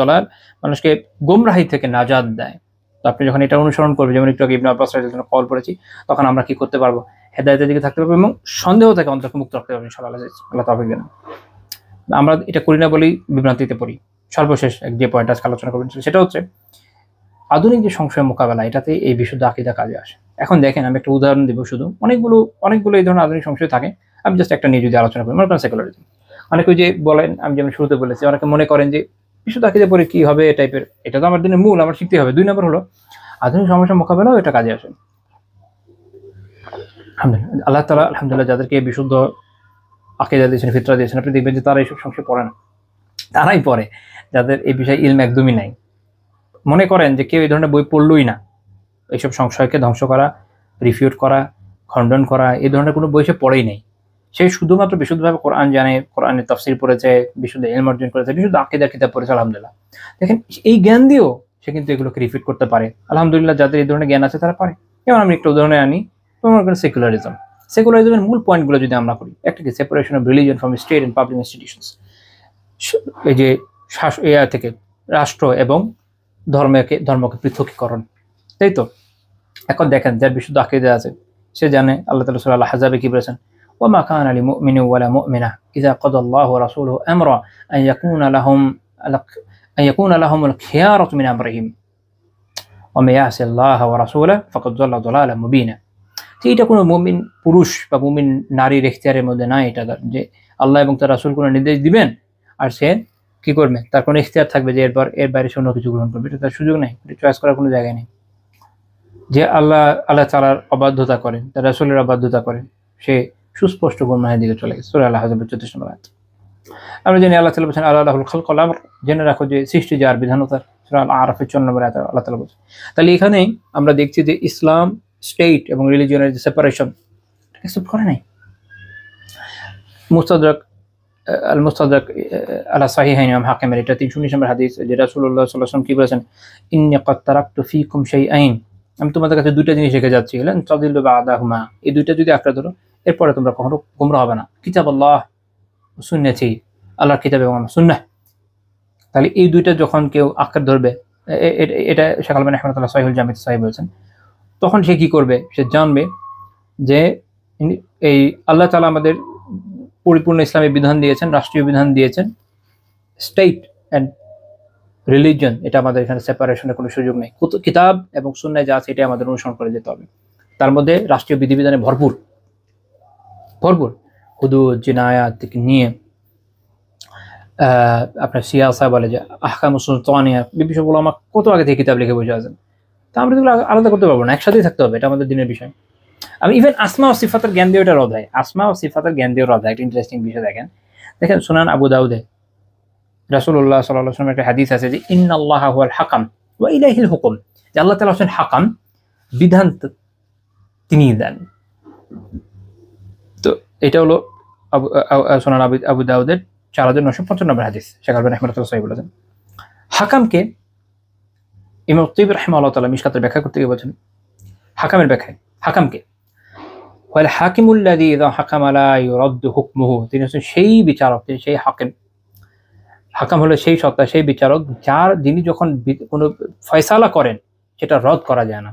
দালাল, মানুষকে গোমরাহি থেকে নাজাত দেয়। তো আপনি যখন এটা অনুসরণ করবেন, যেমন একটু আগে ইবনে আব্বাস রাদিয়াল্লাহু আনহু কল করেছি, তখন আমরা কি করতে পারবো? হেদায়েতের দিকে থাকতে পারবো এবং সন্দেহ থেকে অন্তরকে মুক্ত রাখতে পারবো ইনশাআল্লাহ। আল্লাহ তাআফিক দেন। আমরা এটা করি না বলেই বিভ্রান্তিতে পড়ি। সর্বশেষ যে পয়েন্ট আজকে আলোচনা করবেন সেটা হচ্ছে আধুনিক যে সংশয় মোকাবেলা, এটাতে এই বিশুদ্ধ আকীদা কাজে আসে। এখন দেখেন, আমি একটা উদাহরণ দিব, শুধু অনেকগুলো এই ধরনের আধুনিক সংশয় থাকে, আমি জাস্ট একটা নিয়ে যদি আলোচনা করি, মনে করেন সেকুলারিজম। অনেকে যে বলেন, আমি যেমন শুরুতে বলেছি, অনেকে মনে করেন যে বিশুদ্ধ আকীদা পরে কি হবে টাইপের, এটা তো আমার দিনের মূল, আমার শিখতে হবে। 2 নম্বর হলো আধুনিক সমস্যা মোকাবেলাও এটা কাজে আসে। আলহামদুলিল্লাহ, আল্লাহ তাআলা আলহামদুলিল্লাহ যাদেরকে বিশুদ্ধ আকীদা দিয়েছেন, ফিতরা দিয়েছেন, আপনি দেখবেন যে তারা এইসব সংশয় পড়ে না, তারাই পড়ে যাদের এই বিষয়ে ইলম একদমই নাই। মনে করেন যে কেউ এই ধরনের বই পড়লই না, এইসব সংশয়কে ধ্বংস করা, রিফিউট করা, খণ্ডন করা, এই ধরনের কোনো বই সে পড়েই নেই। সে শুধুমাত্র বিশুদ্ধভাবে কোরআন জানে, কোরআনের তাফসীর পড়েছে, বিশুদ্ধ ইলম অর্জন করেছে, বিশুদ্ধ আকীদার কিতাব পড়েছে, আলহামদুলিল্লাহ। দেখেন, এই জ্ঞান দিয়েও সে কিন্তু এগুলোকে রিফিউট করতে পারে। আলহামদুলিল্লাহ, যাদের এই ধরনের জ্ঞান আছে তারা পারে। যেমন আমি একটা উদাহরণে আনি, মনে করেন সেকুলারিজম। সেকুলারিজমের মূল পয়েন্টগুলো যদি আমরা করি, একটা কি separation of religion from state and public institutions, এই যে থেকে রাষ্ট্র এবং ধর্মকে পৃথকীকরণ, তাই তো। এখন দেখেন যার বিশুদ্ধ আকীদা আছে সে জানে আল্লাহ তাআলা সূরা আল আহজাবে কি বলেছেন, ওয়া মা কানা লিল মুমিনিন ওয়ালা মুমিনা ইযা কাদাল্লাহু ওয়া রাসূলুহু আমরা আন ইয়াকুনা লাহুমুল খিয়ারাতু মিন আমরিহিম ওয়া মা ইয়াসিল্লাহ ওয়া রাসূলাহু ফাকাদ যাল্লা যালালাম মুবিনা। এটা কোনো মুমিন পুরুষ বা মুমিন নারীর ইখতিয়ারের মধ্যে নাই, এটা যে আল্লাহ এবং তার রাসূল কোনো নির্দেশ দিবেন আর সে কি করবে, তার কোনো ইখতিয়ার থাকবে যে এর বাইরে সে অন্য কিছু গ্রহণ করবে, এটা তার সুযোগ নেই, এটা চয়েস করার কোনো জায়গায় নেই। যে আল্লাহ তাআলার অবাধ্যতা করে, তার রাসূলের অবাধ্যতা করে, সে সুস্পষ্ট গুনাহের দিকে চলে গেছে। সূরা আল আহজাব 34 নম্বর আয়াত। আমরা জানি আল্লাহ তাআলা বলেছেন আল্লাহুল খালক ওয়াল আমর, জেনে রাখো যে সৃষ্টি যার, বিধান তার। সূরা আল আরাফ 54 নম্বর আয়াতে আল্লাহ তাআলা বলেছেন। তাহলে এখানে আমরা দেখছি যে ইসলাম স্টেট এবং রিলিজিয়নের যে সেপারেশন অ্যাকসেপ্ট করে নাই। মুস্তাদরাক আলা সাহিহাইন ইমাম হাকিমের এটা 319 নম্বর হাদিস, যে রাসূলুল্লাহ সাল্লাল্লাহু আলাইহি ওয়াসাল্লাম কি বলেছেন, ইন্নী কাদ তারাকতু ফীকুম শাইআইন, আমি তোমাদের কাছে দুইটা জিনিস রেখে যাচ্ছি, লান তাদিল্লু বা'দাহুমা, এই দুইটা যদি আঁকড়ে ধরো এরপরে তোমরা কখনো গোমরা হবে না, কিতাবুল্লাহ ওয়া সুন্নতি, আল্লাহর কিতাব এবং আমার সুন্নাহ। তাহলে এই দুইটা যখন কেউ আঁকড়ে ধরবে, এটা শেখ আলবানী রাহিমাহুল্লাহ সহিহুল জামিতে সহিহ বলেছেন, তখন সে কি করবে, সে জানবে যে এই আল্লাহ তাআলা আমাদের পরিপূর্ণ ইসলামী বিধান দিয়েছেন, রাষ্ট্রীয় বিধান দিয়েছেন, স্টেট অ্যান্ড রিলিজিয়ন এটা আমাদের এখানে সেপারেশনের কোনো সুযোগ নেই। কিতাব এবং সুন্নায় যা আছে এটা আমাদের অনুসরণ করে যেতে হবে। তার মধ্যে রাষ্ট্রীয় বিধিবিধানে ভরপুর হুদুদ জিনায়াত থেকে নিয়ে আপনার সিয়াসা বলে যে আহকামুস সুলতানিয়া, বিভিন্ন উলামা কত আগে থেকে কিতাব লিখে বসে আছেন। তা আমরা এগুলো আলাদা করতে পারবো না, একসাথেই থাকতে হবে, এটা আমাদের দিনের বিষয়। আমি ইভেন আসমা ও সিফাতের জ্ঞান দিয়ে ওটার অধ্যায়, আসমা ও সিফাতের জ্ঞান দিয়ে অধ্যায়, একটা ইন্টারেস্টিং বিষয় দেখেন সুনান আবু দাউদে রাসূলুল্লাহ সাল্লাল্লাহু আলাইহি ওয়াসাল্লামের একটা হাদিস আছে যে ইন্নাল্লাহা হুয়াল হাকাম ওয়া ইলাইহিল হুকুম, যে আল্লাহ তাআলা হচ্ছেন হাকাম, বিধান তিনি দেন। তো এটা হলো সুনান আবু দাউদের 4955 নম্বর হাদিস, শেখ আলবানী রাহিমাহুল্লাহ সহিহ বলেছেন। হাকামকে ইমাম তিবরি রাহিমাহুল্লাহ তাআলা মিশকাতের ব্যাখ্যা করতে গিয়ে বলেছেন, হাকামের ব্যাখ্যায় হাকামকে ওয়াল হাকিমুল্লাযী ইযা হাকামা লা ইউরাদ্দু হুকমুহু, তিনি হচ্ছেন সেই বিচারক, সেই হাকিম। হাকাম হলো সেই সত্তা, সেই বিচারক যিনি যখন কোনো ফয়সালা করেন সেটা রদ করা যায় না।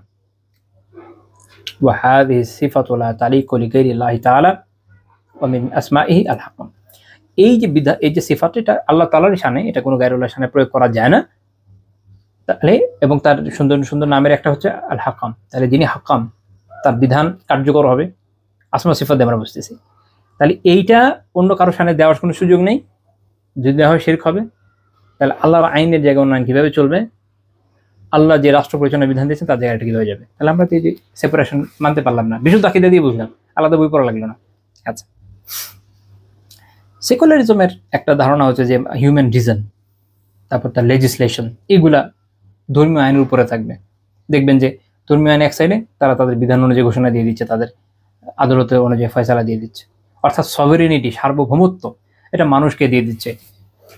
ওয়া হাযিহি সিফাতু লা তালিকু লিগাইরিল্লাহি তাআলা ওয়া মিন আসমাইহি আল হাকাম, এই যে সিফাত এটা আল্লাহ তাআলার শানে, এটা কোনো গায়রুল্লাহর শানে প্রয়োগ করা যায় না। তাহলে এবং তার সুন্দর সুন্দর নামের একটা হচ্ছে আল হাকাম, তাহলে যিনি হাকাম তার বিধান কার্যকর হবে, আসমা সিফাত দিয়ে আমরা বুঝতেছি। তাহলে এইটা অন্য কারো শানে দেওয়ার কোনো সুযোগ নেই, যদি দেওয়া হয় শিরক হবে। তাহলে আল্লাহর আইনের জায়গায় উন্নয়ন কীভাবে চলবে, আল্লাহ যে রাষ্ট্র পরিচালনার বিধান দিয়েছেন তার জায়গাটা কীভাবে যাবে। তাহলে আমরা তো এই যে সেপারেশন মানতে পারলাম না, বিশুদ্ধ আকীদা দিয়ে বুঝলাম, আলাদা বই পড়া লাগলো না। আচ্ছা, সেকুলারিজমের একটা ধারণা হচ্ছে যে হিউম্যান রিজন, তারপর তার লেজিসলেশন, এগুলা ধর্মীয় আইনের উপরে থাকবে। দেখবেন যে ধর্মীয় আইন এক সাইডে, তারা তাদের বিধান অনুযায়ী ঘোষণা দিয়ে দিচ্ছে, তাদের আদালতের অনুযায়ী ফয়সালা দিয়ে দিচ্ছে, অর্থাৎ সভারেনিটি, সার্বভৌমত্ব এটা মানুষকে দিয়ে দিচ্ছে,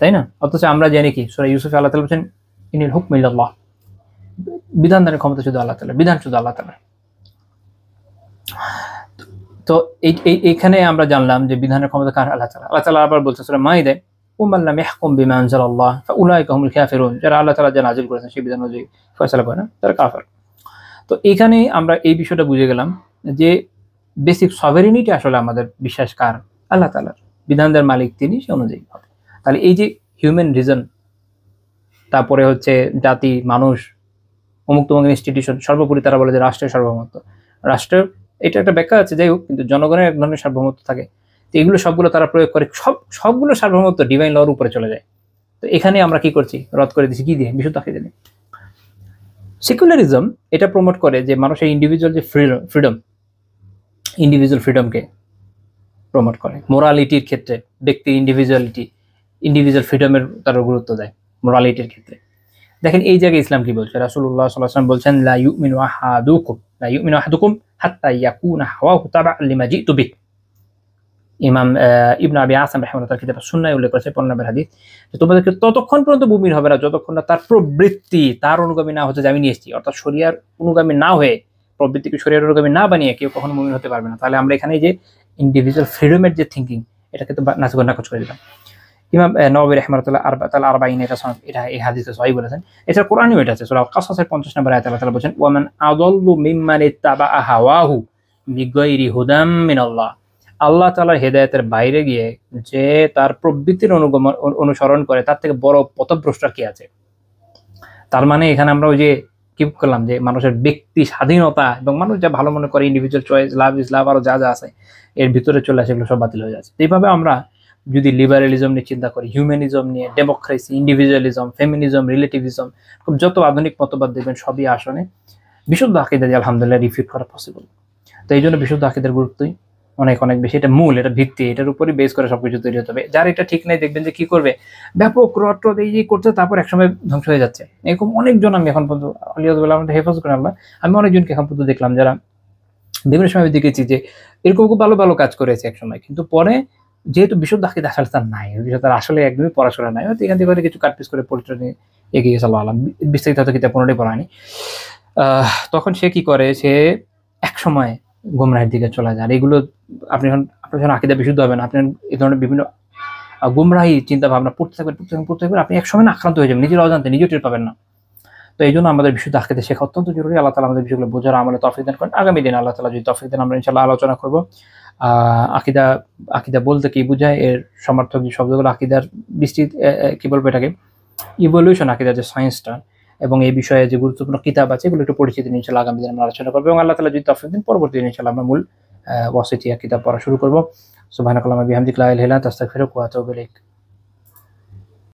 তাই না? অথচ আমরা জানি কি সূরা ইউসুফে আল্লাহ তাআলা বলেছেন ইনিল হুকমু ইল্লাল্লাহ, বিধান দানের ক্ষমতা শুধু আল্লাহ তাআলা, বিধান শুধু আল্লাহ তাআলা। তো এইখানে আমরা জানলাম যে বিধানের ক্ষমতা কার, আল্লাহ তাআলা। আল্লাহ তাআলা আবার বলছেন সূরা মাইদায় ওমান লাম ইয়াহকুম বিমা আনজালাল্লাহ ফাউলাইকা হুমুল কাফিরুন, যারা আল্লাহ তাআলা যা নাযিল করেছেন সেই বিধান অনুযায়ী ফয়সালা করে না তারা কাফের। তো এখানে আমরা এই বিষয়টা বুঝে গেলাম যে বেসিক সভারেনিটি আসলে আমাদের বিশ্বাস কার, আল্লাহ তাআলার, বিধানদের মালিক তিনি, সে অনুযায়ী হবে। তাহলে এই যে হিউম্যান রিজন, তারপরে হচ্ছে জাতি, মানুষ, অমুক তমুক ইনস্টিটিউশন, সর্বোপরি তারা বলে যে রাষ্ট্রের সার্বভৌমত্ব, রাষ্ট্রের এটা একটা ব্যাখ্যা আছে, যাই হোক, কিন্তু জনগণের এক ধরনের সার্বভৌমত্ব থাকে। তো এগুলো সবগুলো তারা প্রয়োগ করে, সবগুলো সার্বভৌমত্ব ডিভাইন লর উপরে চলে যায়। তো এখানে আমরা কি করছি, রদ করে দিচ্ছি কি দিয়ে, বিশুদ্ধ আকীদা দিয়ে। সেকুলারিজম এটা প্রমোট করে যে মানুষের ইন্ডিভিজুয়াল যে ফ্রিডম, ইন্ডিভিজুয়াল ফ্রিডমকে প্রমোট করে। মোরালিটির ক্ষেত্রে ব্যক্তি ইন্ডিভিজুয়াল ফ্রিডমের তারা গুরুত্ব দেয় মোরালিটির ক্ষেত্রে। দেখেন এই জায়গায় ইসলাম কি বলছে, রাসূলুল্লাহ সাল্লাল্লাহু আলাইহি ওয়াসাল্লাম বলছেন লা ইউমিনু আহাদুকুম হাত্তা ইয়াকুনা হাওয়াহু তাবা'আন লিমা জিতু বিহি। ইমাম ইবনে আবি আসম রাহিমাহুল্লাহ তার কিতাব সুন্নাহয় উল্লেখ করেছে 15 নম্বর হাদিস, যে তোমাদেরকে ততক্ষণ পর্যন্ত মুমিন হবে না যতক্ষণ না তার প্রবৃত্তি তার অনুগামী না হতে যে আমি নিয়ে এসেছি, অর্থাৎ শরিয়ার অনুগামী না হয়ে প্রবৃত্তিকে শরীয়তগামী না বানিয়ে কেউ কখনো মুমিন হতে পারবে না। তাহলে আমরা এখানে যে ইন্ডিভিজুয়াল ফ্রিডমের যে থিঙ্কিং, এটাকে তো নাকচ করে দিলাম। ইমাম নওয়াবী রাহিমাহুল্লাহ আরবাঈন এটা এই হাদিসে সহিহ বলেছেন। এছাড়া কোরআনেও এটা আছে, সূরা কাসাসের 50 নম্বর আয়াতে আল্লাহ তাআলা বলেছেন, ওয়ামান আযাল্লু মিম্মান ইত্তাবাআ হাওয়াহু বিগাইরি হুদাম মিনাল্লাহ। আল্লাহ তাআলার হেদায়েতের বাইরে গিয়ে যে তার প্রবৃত্তির অনুসরণ করে, তার থেকে বড় পথভ্রষ্ট কি আছে? তার মানে এখানে আমরা ওই যে কি করলাম, যে মানুষের ব্যক্তি স্বাধীনতা এবং মানুষ যা ভালো মনে করে, individual choice, love is love, আরো যা যা আছে এর ভিতরে চলে আসে, এগুলো সব বাতিল হয়ে যাচ্ছে। এইভাবে আমরা যদি লিবারেলিজম নিয়ে চিন্তা করি, হিউম্যানিজম নিয়ে, ডেমোক্রেসি, ইন্ডিভিজুয়ালিজম, ফেমিনিজম, রিলেটিভিজম, যত আধুনিক মতবাদ দেখবেন সবই আসলে বিশুদ্ধ আকীদা দিয়ে আলহামদুলিল্লাহ রিফিউট করা পসিবল। তো এই জন্য বিশুদ্ধ আকীদার গুরুত্বই অনেক অনেক বেশি। এটা মূল, এটা ভিত্তি, এটার উপরই বেস করে সবকিছু তৈরি হতে হবে। যার এটা ঠিক নাই দেখবেন যে কি করবে, ব্যাপক রট এই করতে, তারপর একসময় ধ্বংস হয়ে যাচ্ছে। এরকম অনেকজন আমি এখন পর্যন্ত আলিয়াদুল্লাহ আমাদের হেফাজ করে আল্লাহ, আমি অনেকজনকে এখন পর্যন্ত দেখলাম যারা বিভিন্ন সময় দেখেছি যে এরকম খুব ভালো ভালো কাজ করেছে এক সময়, কিন্তু পরে যেহেতু বিশুদ্ধ আকীদা আসলে তার নাই, তার আসলে একদমই পড়াশোনা নাই, হয়তো এখান থেকে কিছু কাটপিস করে পরিচয় নিয়ে এগিয়ে গেছে, আল্লাহ আলাম, বিস্তারিত হয়তো কিতাব পুনরায় পড়ায়নি। তখন সে কি করে, সে এক সময় গুমরাহের দিকে চলে যায়। এগুলো আপনি যখন আকীদা বিশুদ্ধ হবেন, আপনি এই ধরনের বিভিন্ন গুমরাহি চিন্তা ভাবনা পড়তে থাকবেন, আপনি এক সময় আক্রান্ত হয়ে যাবেন, নিজের অজান্তে, নিজেও টের পাবেন না। তো এই জন্য আমাদের বিশুদ্ধ আকীদা শেখা অত্যন্ত জরুরি। আল্লাহ তাআলা আমাদের বিষয়গুলো বোঝার আমলে তৌফিক দান করেন। আগামী দিন আল্লাহ তাআলা যদি তৌফিক দেন, আমরা ইনশাআল্লাহ আলোচনা করব আকীদা বলতে কি বোঝায়, এর সমার্থক যে শব্দগুলো, আকীদার বিস্তৃত কি বলবো এটাকে, ইভলিউশন, আকীদার যে সায়েন্সটা, এবং এই বিষয়ে যে গুরুত্বপূর্ণ কিতাব আছে এগুলো একটু পরিচিতি নিয়ে ইনশাআল্লাহ আগামী দিন আমরা আলোচনা করবো, এবং আল্লাহ তাআলা যদি তৌফিক দেন পরবর্তী দিন ইনশাআল্লাহ আমরা মূল ওয়াসিতিয়া কিতাব পড়া শুরু করব। সুবহানাকাল্লাহুম্মা বিহামদিকা লা ইলাহা ইল্লা আনতা আস্তাগফিরুকা ওয়া আতুবু ইলাইক।